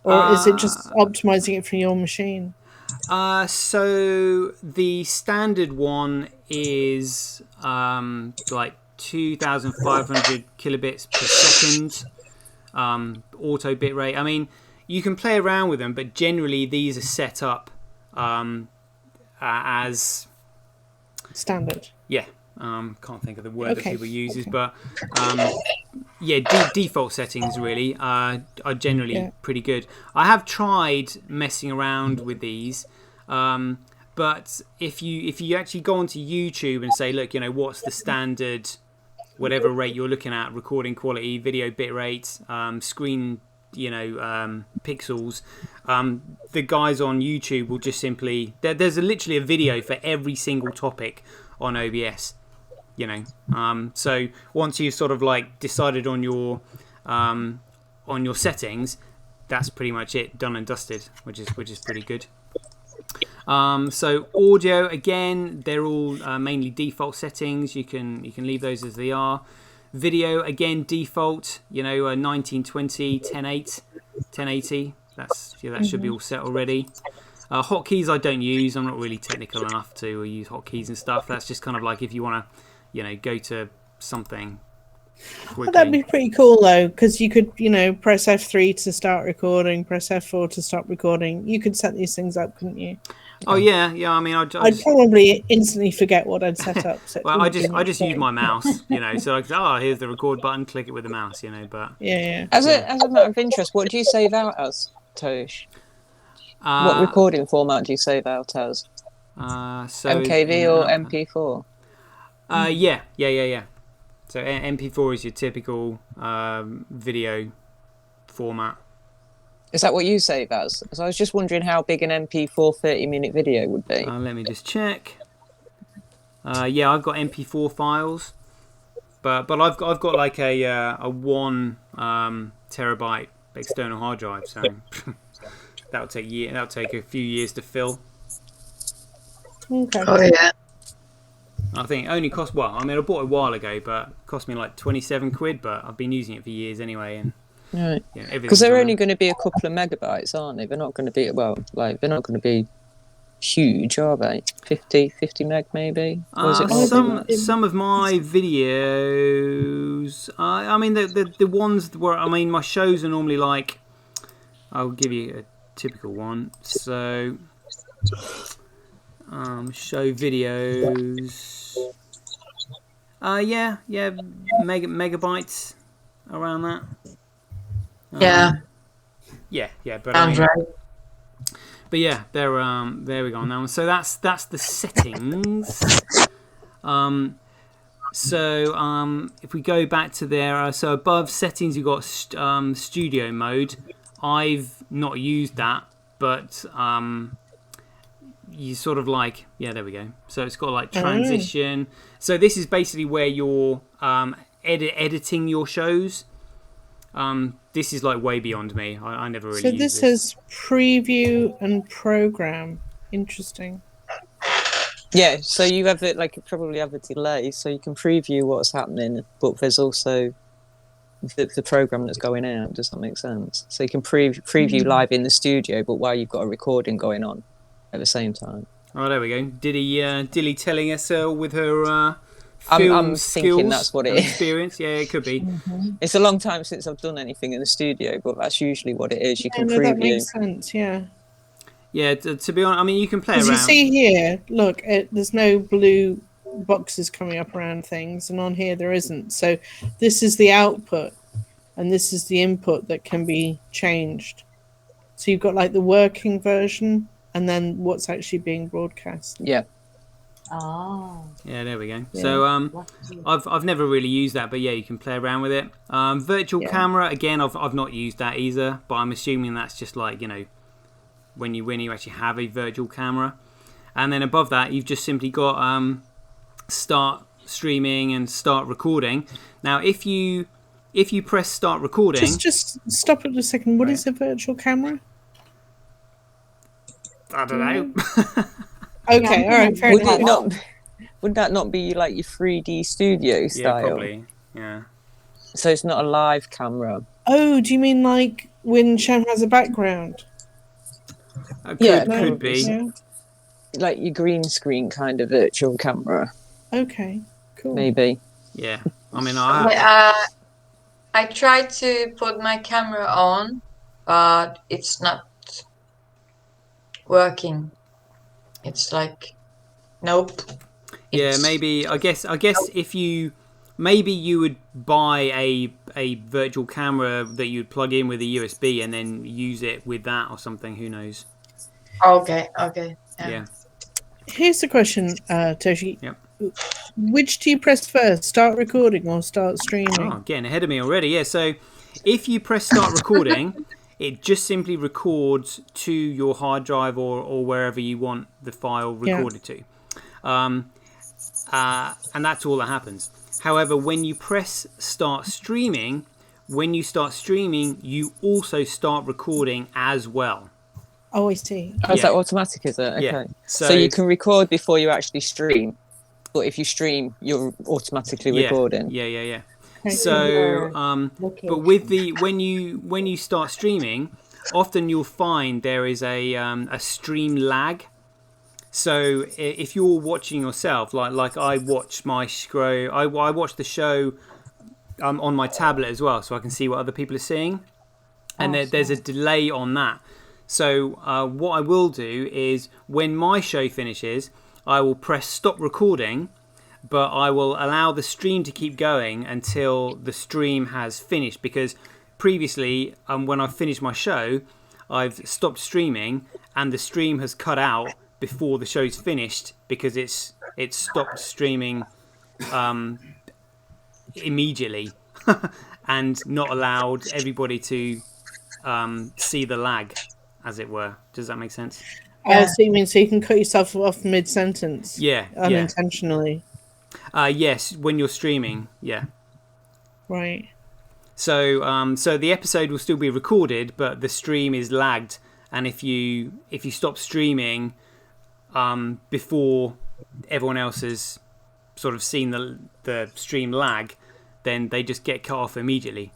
Or is it just optimizing it for your machine? So the standard one is like 2,500 kilobits per second auto bitrate. I mean, you can play around with them, but generally these are set up as standard. Yeah. Can't think of the word that people use, but default settings really are generally pretty good. I have tried messing around with these, but if you actually go onto YouTube and say, look, what's the standard, whatever rate you're looking at, recording quality, video bitrate, screen, pixels, the guys on YouTube will just simply there's literally a video for every single topic on OBS. So once you've sort of like decided on your settings, that's pretty much it, done and dusted, which is pretty good. So audio, again, they're all mainly default settings. You can leave those as they are. Video, again, default, 1920, 1080. That should be all set already. Hotkeys I don't use. I'm not really technical enough to use hotkeys and stuff. That's just kind of like if you want to go to something quickly. That'd be pretty cool though, because you could, press F3 to start recording, press F4 to stop recording. You could set these things up, couldn't you? Oh yeah. I mean, I'd probably instantly forget what I'd set up. So well, I just use my mouse, So here's the record button, click it with the mouse, But As a matter of interest, what do you save out as, Tosh? What recording format do you save out as? So MKV or MP4? Yeah. So MP4 is your typical video format. Is that what you save as? So I was just wondering how big an MP4 30-minute video would be. Let me just check. Yeah, I've got MP4 files, but I've got like a 1 terabyte external hard drive, so that'll take a few years to fill. Okay. Oh yeah. I think it only cost, I bought it a while ago, but it cost me like 27 quid, but I've been using it for years anyway. And right. Because they're only going to be a couple of megabytes, aren't they? They're not going to be, they're not going to be huge, are they? 50 meg maybe? Some of my videos, the ones where, my shows are normally like, I'll give you a typical one. So, show videos. Megabytes around that. Yeah, but but yeah, there we go now. So that's the settings. If we go back to there, so above settings you've got studio mode. I've not used that, but you sort of like, there we go. So it's got like transition. So this is basically where you're editing your shows. This is like way beyond me. I never really. So this says preview and program. Interesting. Yeah, so you have it probably have a delay, so you can preview what's happening, but there's also the program that's going out. Does that make sense? So you can preview live in the studio, but while you've got a recording going on at the same time. Oh, there we go. Dilly telling us with her. I'm thinking that's what it is. Experience, yeah, it could be. Mm-hmm. It's a long time since I've done anything in the studio, but that's usually what it is. You can preview. That makes sense. Yeah. Yeah, to be honest, you can play around. As you see here, look, there's no blue boxes coming up around things, and on here there isn't. So this is the output, and this is the input that can be changed. So you've got like the working version, and then what's actually being broadcast. Yeah. Oh. Yeah, there we go. Yeah. So I've never really used that, but yeah, you can play around with it. Virtual camera, again, I've not used that either, but I'm assuming that's just like, you know, when you actually have a virtual camera. And then above that, you've just simply got start streaming and start recording. Now, if you press start recording, Just stop it a second. What is a virtual camera? I don't know. Okay, all right, fair enough. Would that not be like your 3D studio style? Yeah, probably. Yeah. So it's not a live camera. Oh, do you mean like when Shem has a background? Could be. Yeah. Like your green screen kind of virtual camera. Okay, cool. Maybe. Yeah. I mean, I tried to put my camera on, but it's not working. It's like, nope. Yeah, maybe. I guess if you would buy a virtual camera that you'd plug in with a USB and then use it with that or something. Who knows? Okay. Yeah. Here's the question, Toshi. Yep. Which do you press first? Start recording or start streaming? Oh, getting ahead of me already. Yeah. So if you press start recording, it just simply records to your hard drive or wherever you want the file recorded to. And that's all that happens. However, when you press start streaming, you also start recording as well. Oh, I see. Oh, is that automatic, is it? Okay. Yeah. So you can record before you actually stream. But if you stream, you're automatically recording. Yeah. So, but with when you start streaming, often you'll find there is a stream lag. So if you're watching yourself, like I watch my show, I watch the show on my tablet as well, so I can see what other people are seeing, and there's a delay on that. So what I will do is when my show finishes, I will press stop recording, but I will allow the stream to keep going until the stream has finished, because previously when I finished my show, I've stopped streaming and the stream has cut out before the show's finished because it's stopped streaming immediately and not allowed everybody to see the lag, as it were. Does that make sense? Oh, so you mean so you can cut yourself off mid-sentence? Yeah. Unintentionally. Yes, when you're streaming, yeah. Right. So so the episode will still be recorded, but the stream is lagged, and if you stop streaming before everyone else has sort of seen the stream lag, then they just get cut off immediately.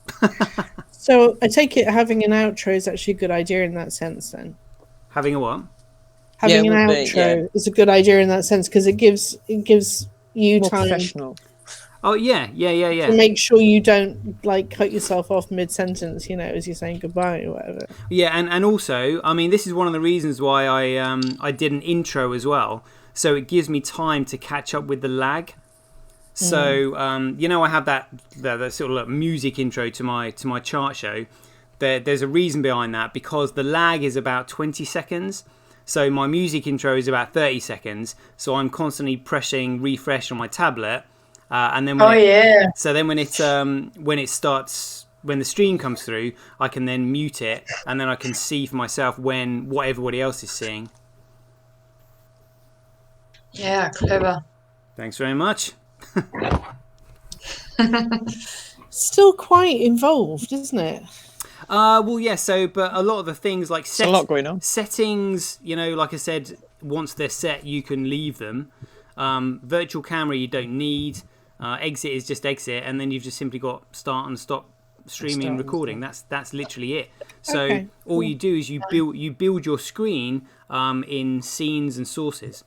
So I take it having an outro is actually a good idea in that sense then? Having a what? Having an outro is a good idea in that sense because it gives you more time professional. Oh yeah. to make sure you don't like cut yourself off mid-sentence, as you're saying goodbye or whatever. Yeah, and also, I mean, this is one of the reasons why I did an intro as well, so it gives me time to catch up with the lag. So I have that sort of like music intro to my chart show. There's a reason behind that, because the lag is about 20 seconds. So my music intro is about 30 seconds. So I'm constantly pressing refresh on my tablet, and then so then when the stream comes through, I can then mute it, and then I can see for myself what everybody else is seeing. Yeah, clever. Thanks very much. Still quite involved, isn't it? Well, yeah. So, but a lot of the things like a lot going on. Settings, like I said, once they're set, you can leave them. Virtual camera, you don't need. Exit is just exit, and then you've just simply got start and stop streaming and recording. That's literally it. So all you do is you build your screen in scenes and sources,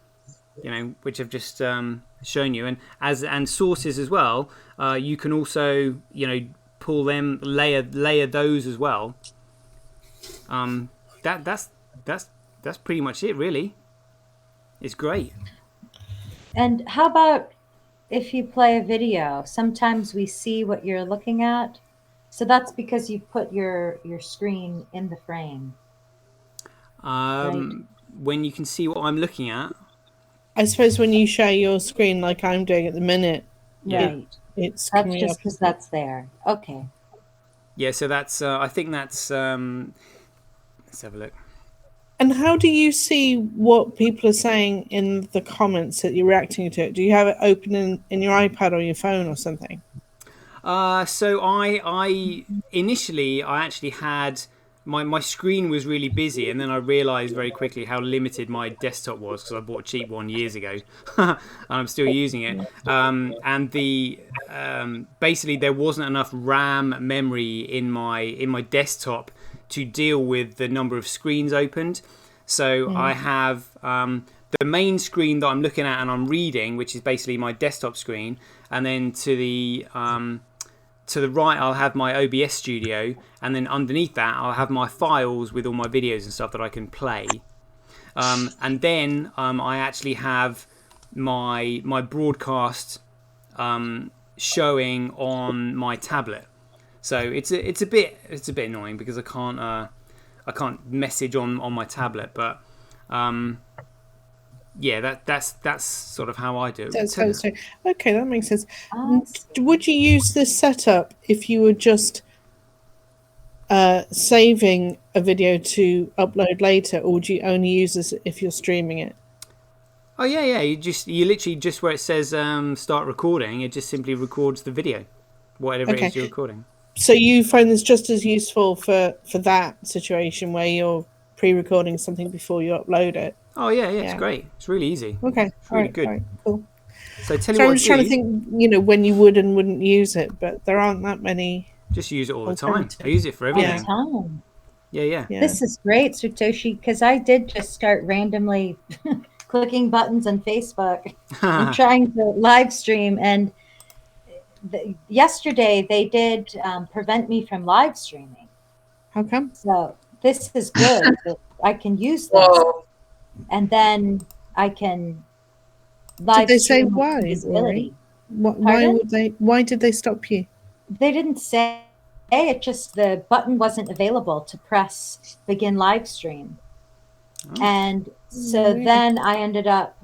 which I've just shown you, and sources as well. You can also pull them, layer those as well. That's pretty much it, really. It's great. And how about if you play a video? Sometimes we see what you're looking at, so that's because you put your screen in the frame. Right? When you can see what I'm looking at. I suppose when you share your screen like I'm doing at the minute, Right. it's That's coming just up. because that's there. Okay. Yeah, so that's I think that's let's have a look. And how do you see what people are saying in the comments that you're reacting to it? Do you have it open in your iPad or your phone or something? So I initially I actually had my screen was really busy, and then I realised very quickly how limited my desktop was because I bought a cheap one years ago, and I'm still using it. And the basically there wasn't enough RAM memory in my desktop to deal with the number of screens opened. So I have the main screen that I'm looking at and I'm reading, which is basically my desktop screen, and then to the right I'll have my OBS studio, and then underneath that I'll have my files with all my videos and stuff that I can play. And then I actually have my broadcast showing on my tablet. So it's a bit annoying because I can't message on my tablet, but yeah, that's sort of how I do it. That's how it's doing. Okay, that makes sense. Ah, Would you use this setup if you were just saving a video to upload later, or would you only use this if you're streaming it? Oh yeah. You literally just where it says start recording, it just simply records the video, whatever it is you're recording. So you find this just as useful for that situation where you're pre-recording something before you upload it? Oh yeah, it's great. It's really easy. Okay, it's really good. All right, cool. So tell So you I'm what, just trying to think, when you would and wouldn't use it, but there aren't that many. Just use it all the time. I use it for everything. Time. Yeah. This is great, Satoshi, because I did just start randomly clicking buttons on Facebook and trying to live stream. And yesterday they did prevent me from live streaming. How come? So this is good. I can use this. Whoa. And then I can live Did they say stream with why? visibility. Why did they stop you? They didn't say it, just the button wasn't available to press begin live stream. And so then I ended up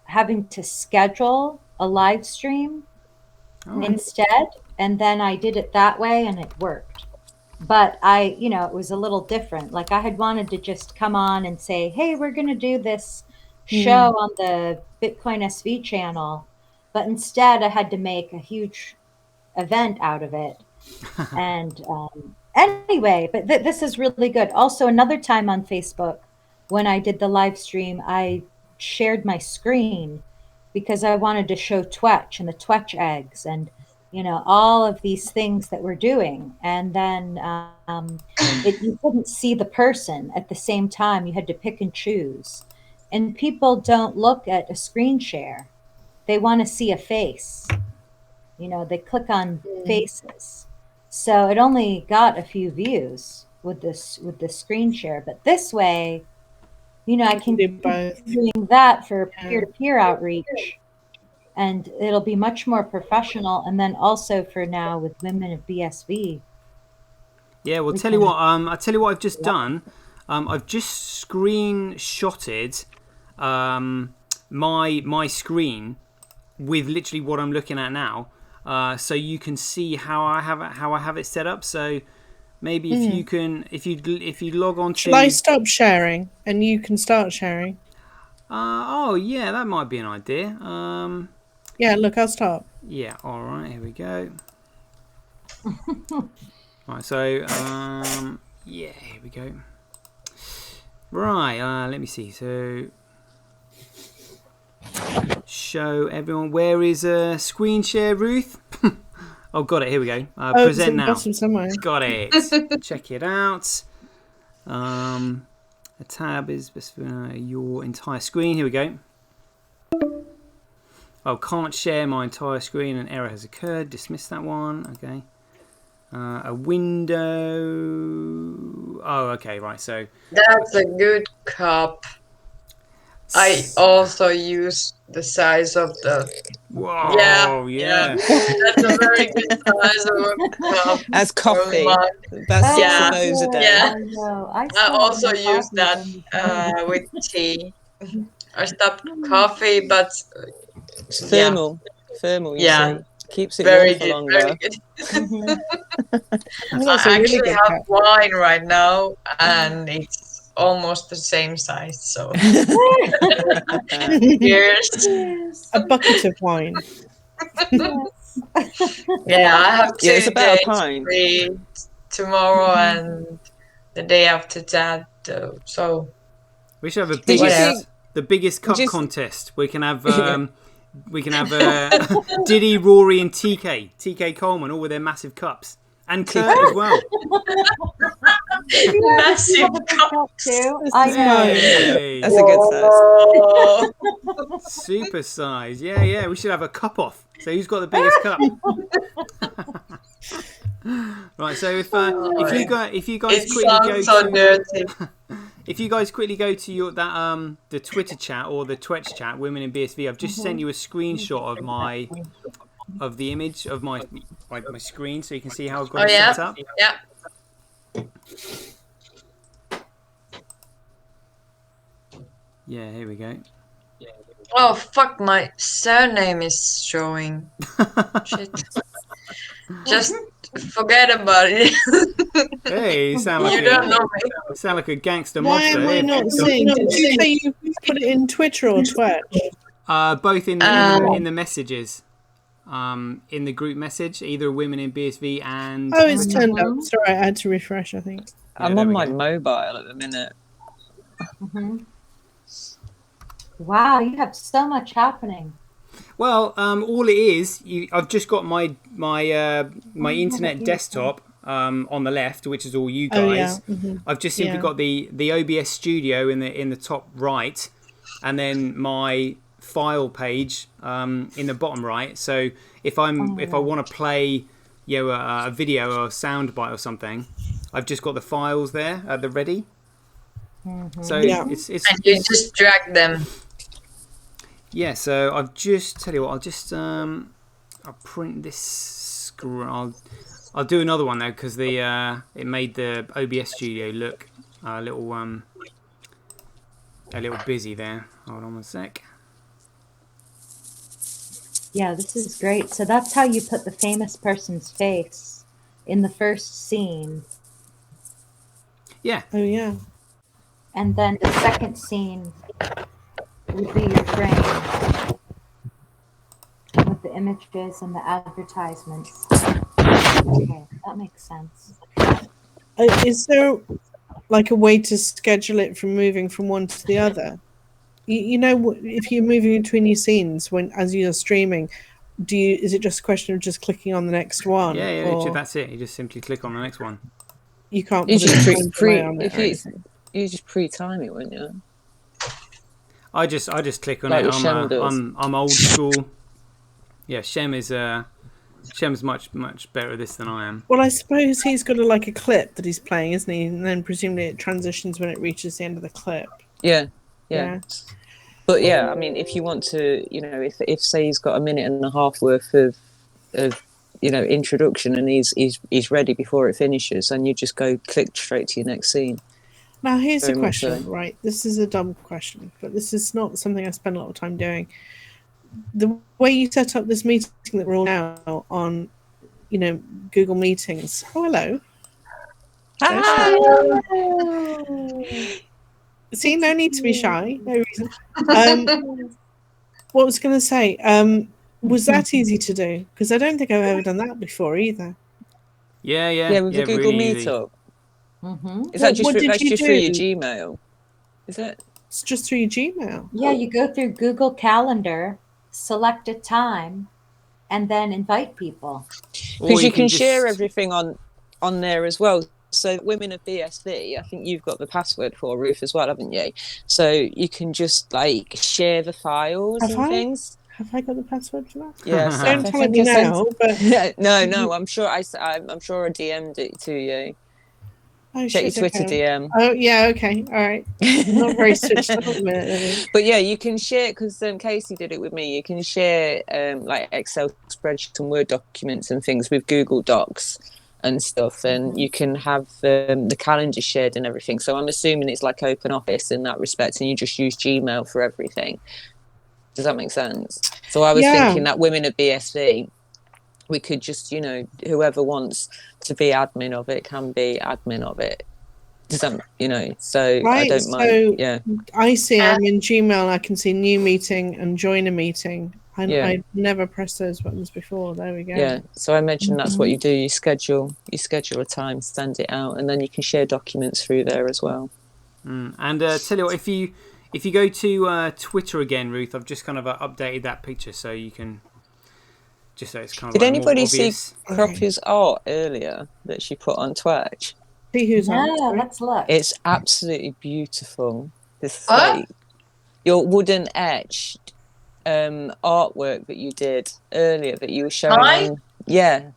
having to schedule a live stream instead. And then I did it that way and it worked. But it was a little different. Like I had wanted to just come on and say, hey, we're going to do this show on the Bitcoin SV channel. But instead I had to make a huge event out of it. And anyway, but this is really good. Also, another time on Facebook, when I did the live stream, I shared my screen because I wanted to show Twetch and the Twetch eggs and all of these things that we're doing. And then you couldn't see the person at the same time. You had to pick and choose. And people don't look at a screen share. They want to see a face. They click on faces. So it only got a few views with the screen share. But this way, I can do both. Doing that for peer-to-peer outreach. And it'll be much more professional. And then also for now with women of BSV. Yeah, well, tell you what I've just done. I've just screenshotted my screen with literally what I'm looking at now, so you can see how I have it set up. So maybe if you log on to. Shall I stop sharing and you can start sharing? Oh yeah, that might be an idea. Yeah, look, I'll start. Yeah, all right, here we go. Right, so yeah, here we go. Right, let me see. So show everyone. Where is screen share, Ruth? Oh, got it. Here we go. Present now. Somewhere. Got it. Check it out. A tab is your entire screen. Here we go. Oh, can't share my entire screen. An error has occurred. Dismiss that one. Okay. A window. Oh, okay, right. So that's a good cup. I also use the size of the. Whoa, yeah. That's a very good size of a cup. As coffee. That's 6 of those a day. Yeah. I also use that with tea. I stopped coffee, but It's thermal. Thermal, you yeah, see. Keeps it very warm for good, longer. very good. Oh, that's I a really actually good have cup. wine right now, and it's almost the same size. So cheers. A bucket of wine. Yes. Yeah, I have Yeah, it's 2 about a days pint. free tomorrow and the day after that. So We should have a Did you Whatever. see? the biggest cup Just- contest. We can have Yeah. Diddy, Rory, and TK Coleman, all with their massive cups, and Kurt as well. massive Have a big cup. cup too. This I is know. fine. Hey, That's a good size. Whoa. super size. Yeah. We should have a cup off. So who's got the biggest cup? Right. So if you guys It quickly go sounds so to dirty. if you guys quickly go to your the Twitter chat or the Twitch chat, Women in BSV, I've just sent you a screenshot of the image of my screen, so you can see how I've got Oh it yeah, set up. yeah. Yeah, here we go. Oh fuck, my surname is showing. Shit. Just forget about it. Hey, you sound You don't know me. like a gangster Why mobster. am I Hey, not seeing? Did you say you put it in Twitter or Twitch? both in the messages, in the group message, either Women in BSV and. Oh, it's turned up. Sorry, I had to refresh, I think. I'm there on we my go. mobile at the minute. Wow, you have so much happening. Well, all it is, I've just got my internet desktop on the left, which is all you guys. Oh, yeah. I've just simply Yeah. got the OBS Studio in the top right, and then my file page in the bottom right. So if I want to play a video or a soundbite or something, I've just got the files there at the ready. So Yeah. it's And you just drag them. yeah, so I've just tell you what, I'll print this screen. I'll do another one though, because it made the OBS Studio look a little busy there. Hold on one sec. Yeah, this is great. So that's how you put the famous person's face in the first scene. Yeah, Oh, yeah. And then the second scene would be your frame with the images and the advertisements. Okay, that makes sense. Is there like a way to schedule it from moving from one to the other? You know, if you're moving between your scenes as you're streaming, is it just a question of just clicking on the next one? yeah, or literally, that's it. You just simply click on the next one. you can't You put just a pre, time pre delay on it if or you anything? you just pre-time it, wouldn't you? I just click on Like it. what Shem does. I'm old school. Yeah, Shem's much better at this than I am. Well, I suppose he's got a clip that he's playing, isn't he? And then presumably it transitions when it reaches the end of the clip. Yeah. Yeah. But yeah, I mean, if you want to, if say he's got a minute and a half worth of introduction and he's ready before it finishes, and you just go click straight to your next scene. Now, here's a Very much question, so. right? This is a dumb question, but this is not something I spend a lot of time doing. The way you set up this meeting that we're all now on, Google Meetings. Oh, hello. See, no need to be shy. No reason. What was going to say? Was that easy to do? Because I don't think I've ever done that before either. Yeah, With the Google really easy. Meetup. Mm-hmm. Is that What did that's you just through your do? Gmail? Is it? It's just through your Gmail. Yeah, you go through Google Calendar, select a time, and then invite people. Because you can share everything on there as well. So Women of BSV, I think you've got the password for Ruth as well, haven't you? So you can just share the files things. Have I got the password for that? Yeah, so don't tell me now. But no, I'm sure I'm sure I DM'd it to you. Oh, Check your shit, Twitter okay. DM. Oh yeah, okay, all right. I'm not very switched up at the minute. But yeah, you can share, because Casey did it with me. You can share Excel spreadsheets and Word documents and things with Google Docs. and stuff, and you can have the calendar shared and everything. So I'm assuming it's like open office in that respect, and you just use Gmail for everything. Does that make sense? So I was thinking that women at BSV, we could just, you know, whoever wants to be admin of it can be admin of it. Does that, you know, so I don't mind. Yeah. I see I'm in Gmail, I can see new meeting and join a meeting. I never pressed those buttons before. There we go. Yeah. So I mentioned that's what you do. You schedule a time, send it out, and then you can share documents through there as well. And tell you what, if you go to Twitter again, Ruth, I've just kind of updated that picture so you can just so it's kind of. Did anybody see Croppy's art earlier that she put on Twitch? See who's on? Let's look. It's absolutely beautiful. This like your wooden etched artwork that you did earlier that you were showing on. Yeah.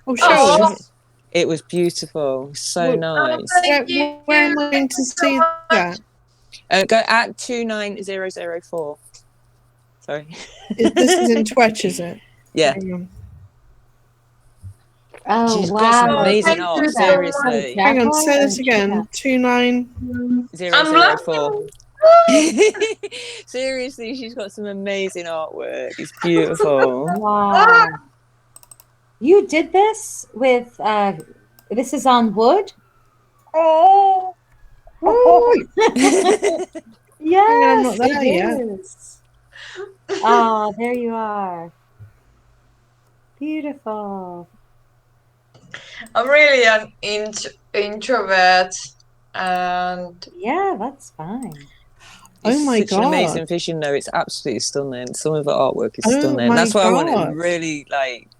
Oh, sure. It was beautiful. So nice. Where am I going to see that? Go at 29004. Sorry. This is in Twitch, is it? Yeah. Oh, She's wow. got some amazing art, seriously. Hang on, say this again. 29004. Seriously, she's got some amazing artwork. It's beautiful. Wow. You did this with, this is on wood? Oh. Yes, it is. Oh, there you are. Beautiful. I'm really an introvert, and yeah, that's fine. It's my such God. an amazing vision, though. It's absolutely stunning. Some of the artwork is stunning. That's why I want to really like.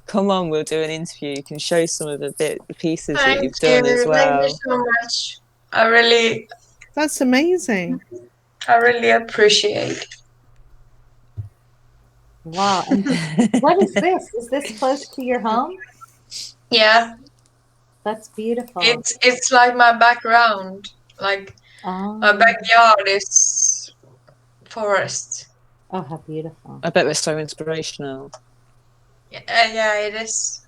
Come on, we'll do an interview. You can show some of the pieces that you've done as well. Thank you so much. That's amazing. I really appreciate. Wow. And what is this? Is this close to your home? Yeah. That's beautiful. It's like my background. Like my backyard is forest. Oh, how beautiful. I bet they're so inspirational. Yeah, it is.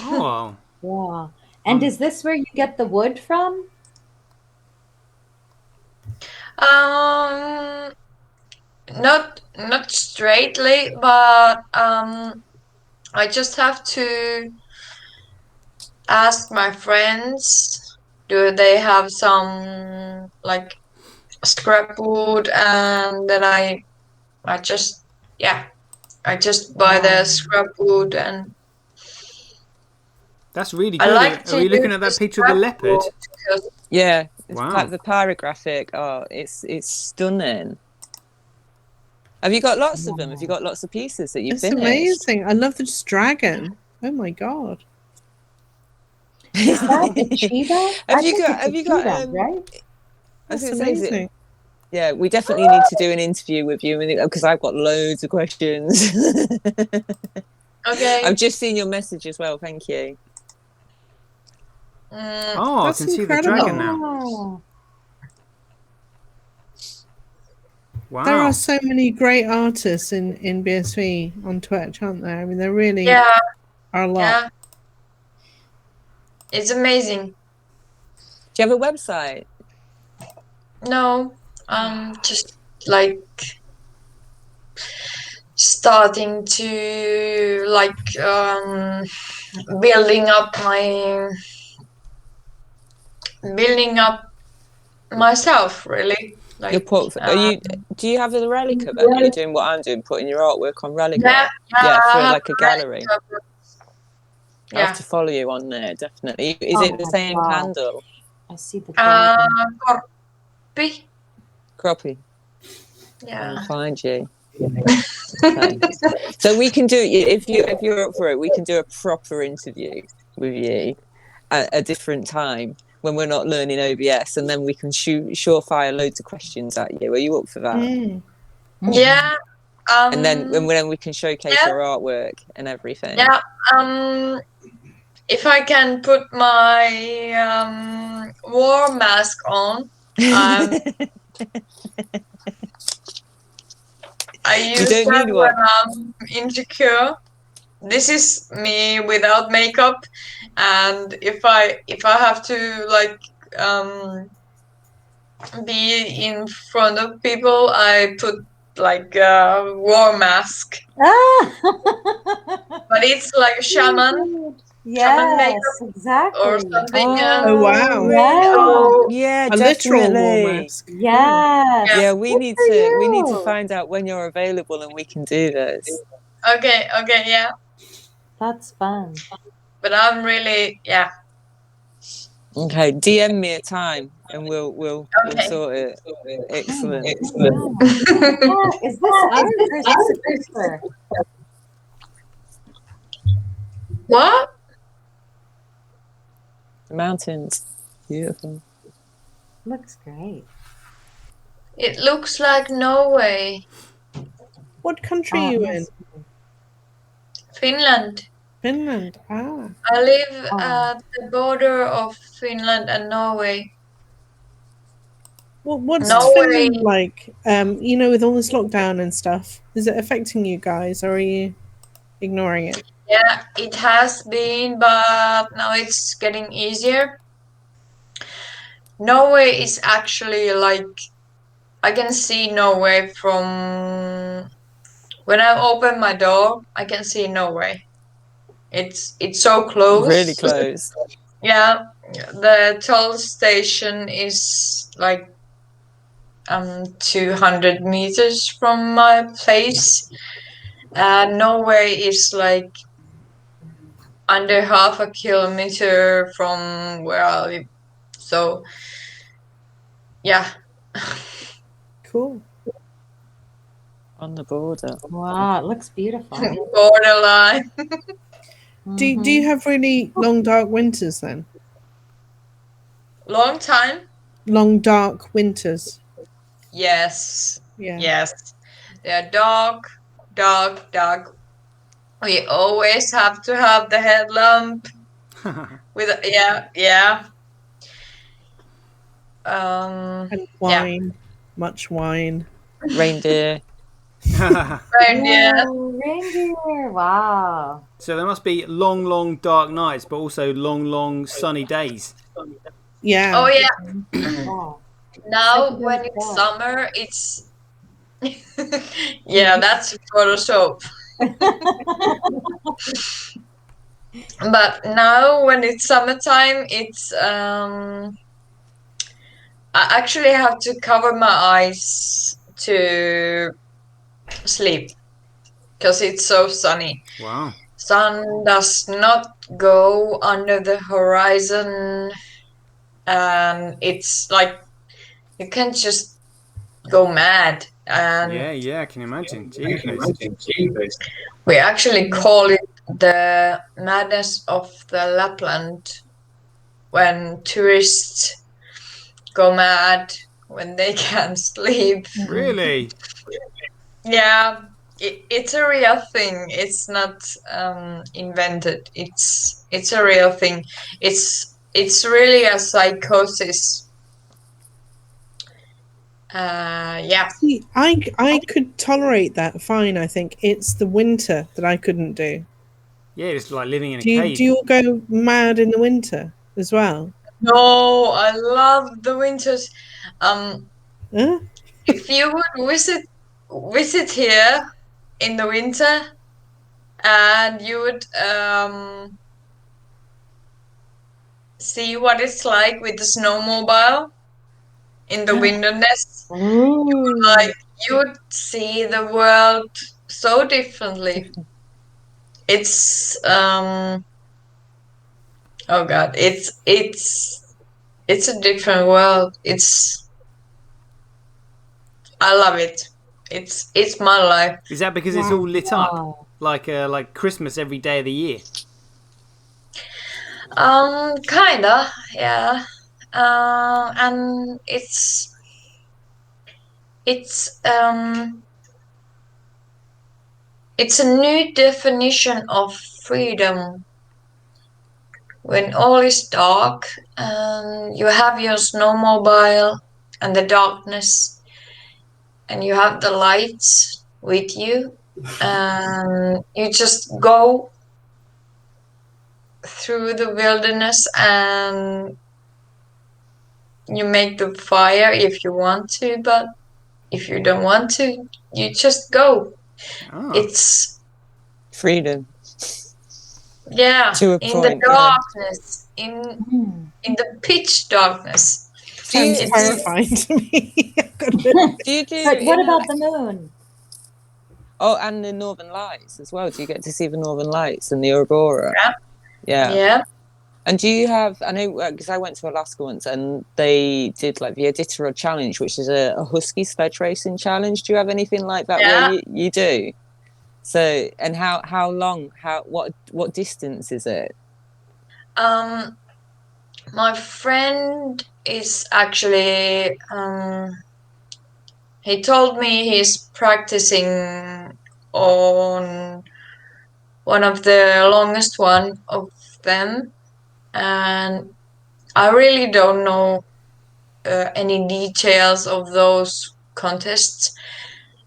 Oh. Wow. And is this where you get the wood from? Not straightly, but I just have to ask my friends, do they have some like scrap wood, and then I just buy the scrap wood. And that's really good. Are we looking at that picture of the leopard? Yeah, it's wow. like the pyrographic. Oh, it's stunning. Have you got lots of them? Have you got lots of pieces that you've finished? It's amazing. I love this dragon. Oh my God. Is that the cheetah? Have you got right? That's amazing. Yeah, we definitely need to do an interview with you because I've got loads of questions. Okay. I've just seen your message as well. Thank you. Oh, I can see the dragon now. Wow. There are so many great artists in BSV on Twitch, aren't there? I mean, there really are a lot. Yeah. It's amazing. Do you have a website? No, just like starting to building up myself, really. Like, your portfolio. Do you have a Relica then? Are you doing what I'm doing, putting your artwork on Relica? Yeah, for like a gallery. I have to follow you on there, definitely. Is it the same handle? I see the Croppy. Yeah. I'll find you. Okay. So we can do, if you're up for it, we can do a proper interview with you at a different time when we're not learning OBS, and then we can surefire loads of questions at you. Are you up for that? Yeah. And then when we can showcase your artwork and everything. Yeah. If I can put my war mask on, I use that when I'm insecure. This is me without makeup, and if I have to like be in front of people, I put like a war mask. But it's like a shaman Yes, makeup exactly. or something. Oh, wow. Yes. Oh, Yeah, A literal war definitely. mask. Yes. Yeah, we Good need for to you. find out when you're available and we can do this. okay, yeah. That's fun. But I'm really, yeah. Okay, DM me a time and we'll Okay. sort it. Excellent. Yeah, is this ours or is this Christopher? What? The mountains. Beautiful. Looks great. It looks like Norway, What country are you in? must be. Finland. Finland. Ah. I live Oh. at the border of Finland and Norway. What's Norway. Finland like? You know, with all this lockdown and stuff, is it affecting you guys, or are you ignoring it? Yeah, it has been, but now it's getting easier. Norway is actually like, I can see Norway from when I open my door, I can see Norway. It's so close. Really close. Yeah, the toll station is like 200 meters from my place. Norway is like under half a kilometer from where I live. So, yeah. Cool. On the border. Wow, it looks beautiful. Borderline. Do you have really long dark winters then? Long time? Long dark winters. Yes. Yeah. Yes. They're dark, dark, dark. We always have to have the headlamp with yeah. And wine. Much wine. Reindeer. Reindeer. Oh, reindeer. Wow. So there must be long, long dark nights, but also long, long sunny days. Yeah. Oh yeah. Wow. Now Like when a it's dog. summer, it's yeah, that's Photoshop. But now when it's summertime, it's I actually have to cover my eyes to sleep because it's so sunny. Wow. Sun does not go under the horizon, and it's like you can just go mad. And Yeah, I can imagine. Jeepers. we actually call it the madness of the Lapland when tourists go mad when they can't sleep. Really? Yeah, it's a real thing. It's not invented. It's a real thing. It's really a psychosis. Yeah. See, I could tolerate that fine, I think. It's the winter that I couldn't do. Yeah, it's like living in a Do cave. you all go mad in the winter as well? No, I love the winters. Huh? If you would visit here in the winter, and you would see what it's like with the snowmobile in the wilderness, like you would see the world so differently. It's oh god, it's a different world. I love it. It's my life. Is that because it's all lit up like Christmas every day of the year? Kinda, yeah. And it's it's a new definition of freedom when all is dark and you have your snowmobile and the darkness and you have the lights with you and you just go through the wilderness and you make the fire if you want to, but if you don't want to, you just go. It's freedom. Yeah, To a in the point, darkness, in the pitch darkness. Sounds terrifying to me. Do you do? But what about the moon? Oh, and the Northern Lights as well. Do you get to see the Northern Lights and the aurora? Yeah. And do you have? I know because I went to Alaska once, and they did like the Iditarod Challenge, which is a husky sledge racing challenge. Do you have anything like that where you do? So, and how long? What distance is it? My friend is actually. He told me he's practicing on one of the longest one of them, and I really don't know any details of those contests,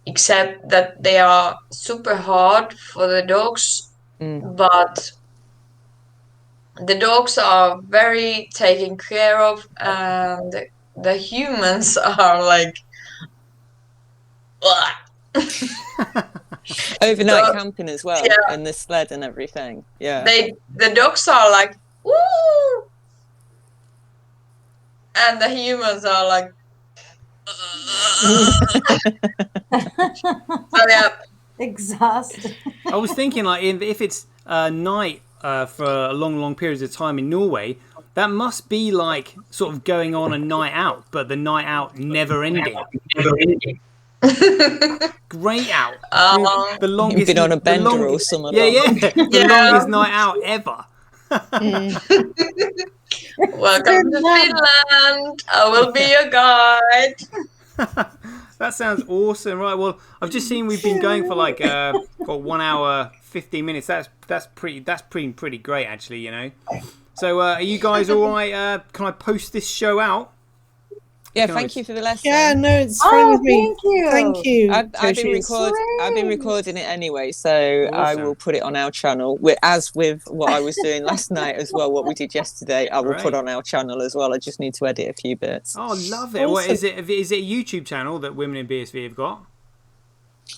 except that they are super hard for the dogs, but the dogs are very taken care of, and the humans are like overnight camping as well, and the sled and everything. Yeah, the dogs are like woo, and the humans are like exhausted. I was thinking, like, if it's night for long periods of time in Norway, that must be like sort of going on a night out, but the night out never ending. Great out. The longest. You've been on a bender or something. The longest night out ever. Welcome to Finland. I will be your guide. That sounds awesome. Right, well, I've just seen we've been going for like 1 hour 15 minutes. That's pretty great, actually, you know. So are you guys all right? Can I post this show out? Yeah, thank you for the lesson. Yeah, no, it's fine with me. Thank you. Thank you. I've been recording it anyway, so awesome. I will put it on our channel. As with what I was doing last night as well, what we did yesterday, I will put on our channel as well. I just need to edit a few bits. Oh, love it. Awesome. What is it? Is it a YouTube channel that Women in BSV have got?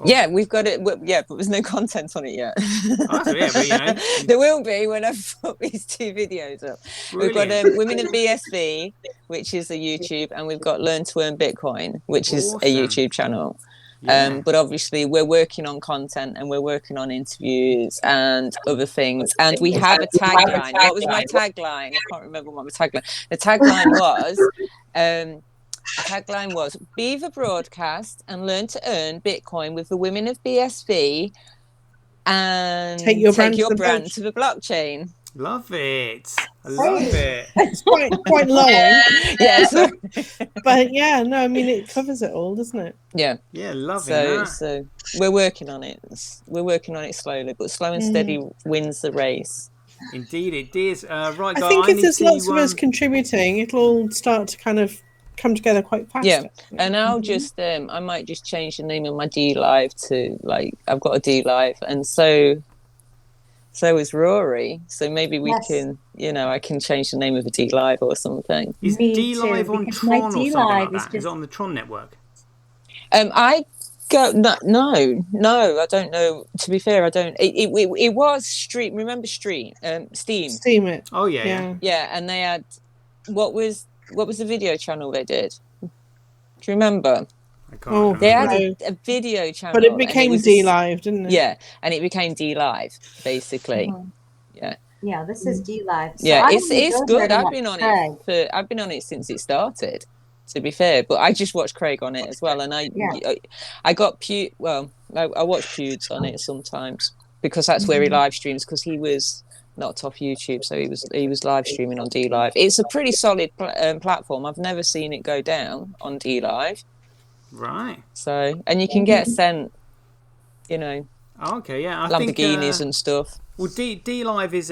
Yeah, we've got it. Yeah, but there's no content on it yet. Oh, but, you know. There will be when I've put these 2 videos up. Brilliant. We've got Women in BSV, which is a YouTube, and we've got Learn to Earn Bitcoin, which is a YouTube channel. Yeah. But obviously we're working on content and we're working on interviews and other things. And we have a tagline. What was my tagline? I can't remember what my tagline. The tagline was, be the broadcast and learn to earn Bitcoin with the Women of BSV and take your brand to the blockchain. Love it. I love it. It's quite long. Yeah, sorry. But yeah, no, I mean, it covers it all, doesn't it? Yeah. Yeah, loving that. So we're working on it. We're working on it slowly, but slow and steady wins the race. Indeed, it is. Right, guys, I think if there's lots of us contributing, it'll all start to kind of come together quite fast. Yeah, and I'll just I might just change the name of my D Live to like I've got a D Live, and so is Rory. So maybe we can, you know, I can change the name of a D Live or something. Is D Live on Tron or something like that? Is it on the Tron network? I go no, I don't know. To be fair, I don't. It was Stream. Remember Steam? Steam it. Oh yeah. And they had what was the video channel they did? Do you remember? I can't remember. They had a video channel. But it became D Live, didn't it? Yeah, and it became D Live, basically. Yeah. Yeah, this is D Live. So yeah, it's good. I've been on it since it started, to be fair. But I just watched Craig on it as well, and I got I watch Pewds on it sometimes because that's where he live streams, because he was not off YouTube, so he was live streaming on D Live. It's a pretty solid platform. I've never seen it go down on D Live. Right. So, and you can get sent, you know, Lamborghinis and stuff. Well, D Live is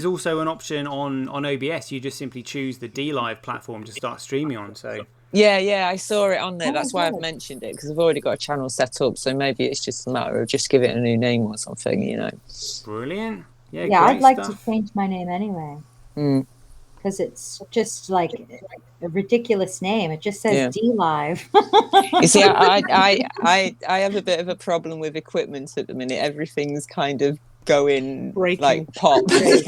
also an option on OBS. You just simply choose the D Live platform to start streaming on. So. Yeah, I saw it on there. That's why I've mentioned it, because I've already got a channel set up. So maybe it's just a matter of just give it a new name or something, you know. Brilliant. Yeah, Yeah, I'd great like to stuff. change my name anyway Mm. because it's just like a ridiculous name. It just says Yeah. D Live. You see, I have a bit of a problem with equipment at the minute. Everything's kind of going Breaking. like pop. Great.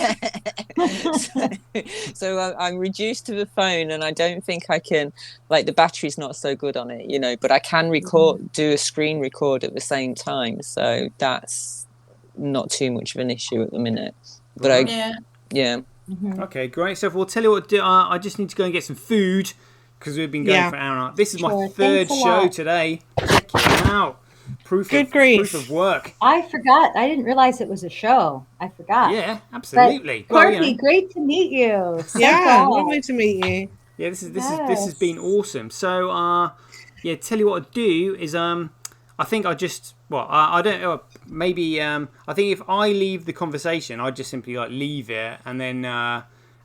So I'm reduced to the phone, and I don't think I can. Like the battery's not so good on it, you know. But I can do a screen record at the same time, so that's not too much of an issue at the minute. But Right. yeah. Okay, great stuff. We'll tell you what. I just need to go and get some food because we've been going for an hour and a half. This is my Sure. third Thanks a show lot. today. Check it out. Proof of work. I forgot. I didn't realize it was a show. I forgot. Yeah, absolutely. But, Corky, great to meet you. So Yeah, glad. lovely to meet you. Yeah, this has been awesome. So yeah, tell you what I'd do is I think I just I don't know, maybe I think if I leave the conversation, I just simply like leave it and then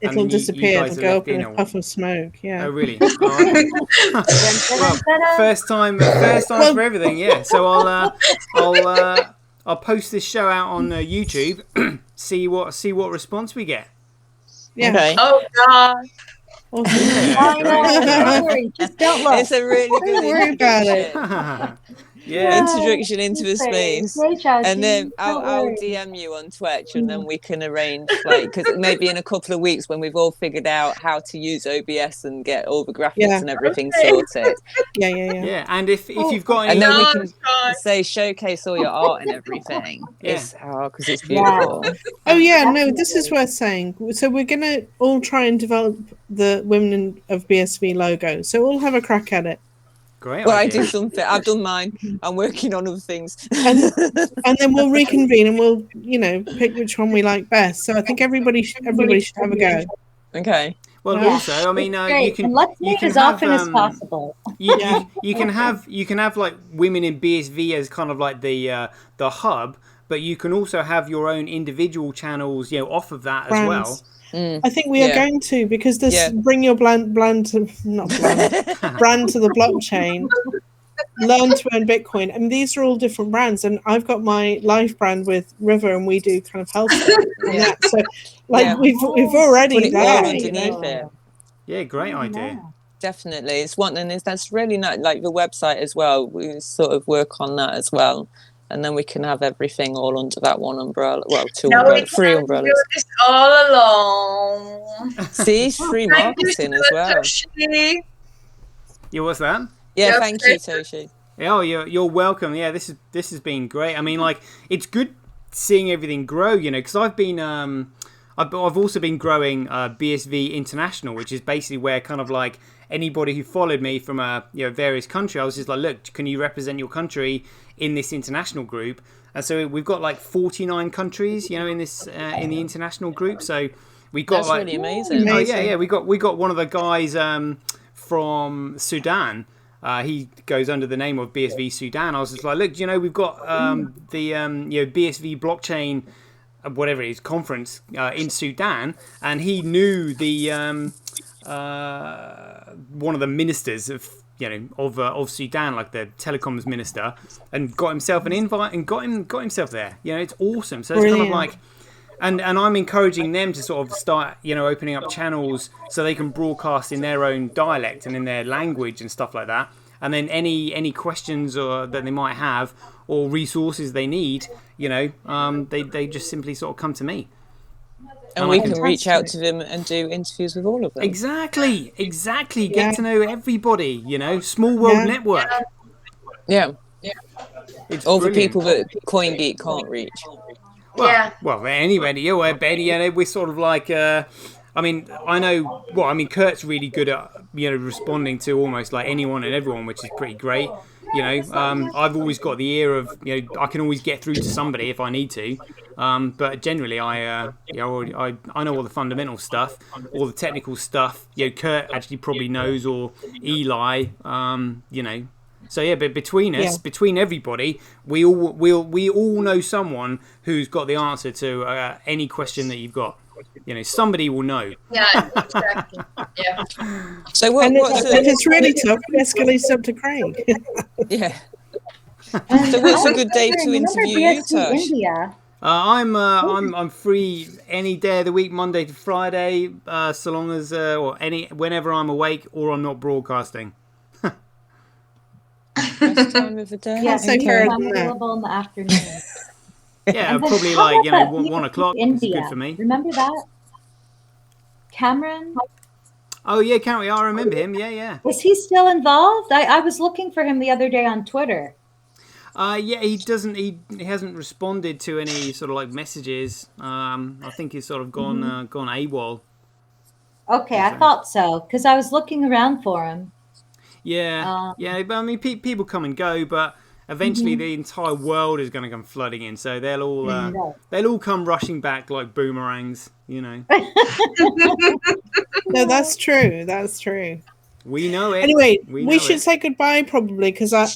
It'll disappear. You guys It'll are go left up in in a puff of smoke. Yeah. Oh really? Oh, okay. Well, first time for everything. Yeah. So I'll post this show out on YouTube. see what response we get. Yeah. Okay. Oh God. Awesome. I know. Don't worry. Just don't look. It's a really good Don't worry about it. Yeah. introduction into the space, Great job, and then Don't I'll worry. DM you on Twitch, and then we can arrange because maybe in a couple of weeks when we've all figured out how to use OBS and get all the graphics and everything sorted. Yeah, and if you've got any, and then we can say showcase all your art and everything. Yeah. Because it's beautiful. Oh yeah, no, this is worth saying. So we're gonna all try and develop the Women of BSV logo. So we'll have a crack at it. Great. Well, idea. I do something. I've done mine. I'm working on other things. And then we'll reconvene and we'll, pick which one we like best. So I think everybody should have a go. Okay. Well, Yeah. also, I mean, you can. And let's you meet can as have, often as possible. You can have like Women in BSV as kind of like the hub, but you can also have your own individual channels, off of that as well. I think we are going to, because this bring your brand to the blockchain, learn to earn Bitcoin. And these are all different brands. And I've got my life brand with River, and we do kind of health stuff and that. So we've already there underneath it. Yeah, great idea. Definitely, it's one, and that's really nice. Like the website as well, we sort of work on that as well. And then we can have everything all under that one umbrella. Well, three umbrellas. Do this all along. See, free marketing as well. Yeah, what's that? Yeah, thank you, Toshi. Oh, you're welcome. Yeah, this has been great. I mean, like, it's good seeing everything grow. Because I've been I've also been growing BSV International, which is basically where kind of like anybody who followed me from various countries, I was just like, look, can you represent your country in this international group? And so we've got like 49 countries, in this in the international group. So we got that's really amazing. Oh yeah. We got one of the guys from Sudan. He goes under the name of BSV Sudan. I was just like, look, we've got the BSV blockchain, whatever it is, conference in Sudan, and he knew the one of the ministers of Sudan, like the telecoms minister, and got himself an invite and got himself there. It's awesome. So it's kind of like, and I'm encouraging them to sort of start opening up channels so they can broadcast in their own dialect and in their language and stuff like that. And then any questions that they might have or resources they need, they just simply sort of come to me. And we can reach out to them and do interviews with all of them. Exactly. Get to know everybody, small world network. Yeah. It's all brilliant. The people that CoinGeek can't reach. Well, anybody, Benny, we're sort of like, I mean, I know, Kurt's really good at, responding to almost like anyone and everyone, which is pretty great. I've always got the ear of, I can always get through to somebody if I need to. But generally, I know all the fundamental stuff, all the technical stuff. Kurt actually probably knows, or Eli. So yeah, but between us, between everybody, we all know someone who's got the answer to any question that you've got. Somebody will know. Yeah, exactly. Yeah. So if it's really tough, it escalates up to Craig. Yeah. So what's a good day to interview you, Tosh? India. I'm free any day of the week, Monday to Friday, so long as whenever I'm awake or I'm not broadcasting. Best time of the day. Yes, say okay. fair I'm than that. available in the afternoon. Yeah, And then probably how like about that 1 o'clock. It's India? good for me. Remember that? Cameron? Oh yeah, can't we? I remember him. Yeah. Is he still involved? I was looking for him the other day on Twitter. Yeah, he doesn't. He hasn't responded to any sort of like messages. I think he's sort of gone gone AWOL. Okay, I thought so because I was looking around for him. Yeah. But I mean, people come and go, but eventually the entire world is going to come flooding in. So they'll all come rushing back like boomerangs. You know. No, that's true. That's true. We know it. Anyway, we we should say goodbye probably because I've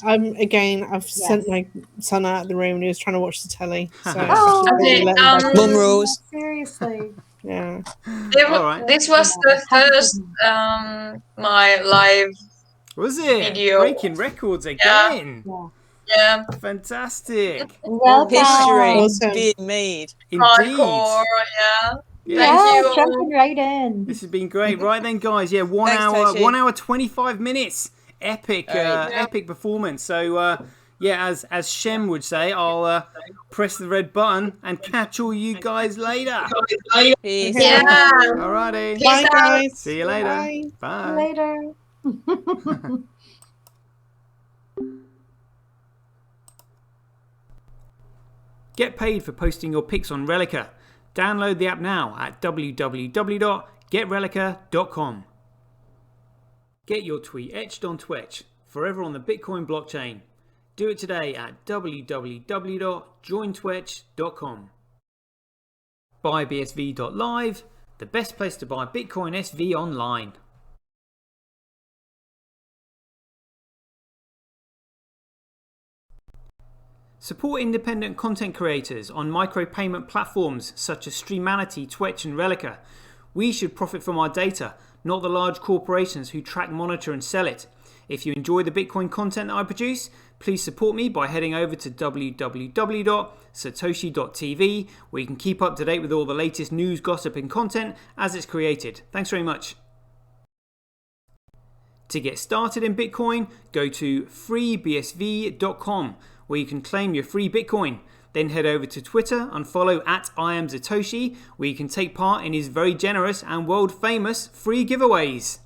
sent my son out of the room and he was trying to watch the telly. So Okay, Mum rules. Seriously. yeah. All right. This was the first my live Was it video. breaking records again? Yeah. Fantastic. Well History Awesome. being made. Indeed. Hardcore, yeah. Yeah, Thank you. Jumping right in. this has been great. Right then, guys. Yeah, Thanks, Toshi. 1 hour 25 minutes. Epic, Right. epic performance. So, yeah, as Shem would say, I'll press the red button and catch all you guys later. Peace. Okay. Yeah. Alrighty. Peace Bye, out. guys. See you later. Bye. Bye. Later. Get paid for posting your pics on Relica. Download the app now at www.getrelica.com. Get your tweet etched on Twitch, forever on the Bitcoin blockchain. Do it today at www.jointwitch.com. Buy BSV.live, the best place to buy Bitcoin SV online. Support independent content creators on micropayment platforms such as Streamanity, Twitch and Relica. We should profit from our data, not the large corporations who track, monitor and sell it. If you enjoy the Bitcoin content that I produce, please support me by heading over to www.satoshi.tv, where you can keep up to date with all the latest news, gossip and content as it's created. Thanks very much. To get started in Bitcoin, go to freebsv.com, where you can claim your free Bitcoin. Then head over to Twitter and follow @IamSatoshi, where you can take part in his very generous and world famous free giveaways.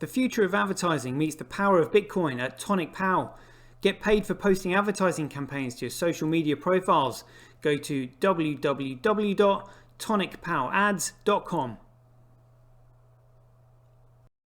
The future of advertising meets the power of Bitcoin at Tonic Pow. Get paid for posting advertising campaigns to your social media profiles. Go to www.tonicpowads.com.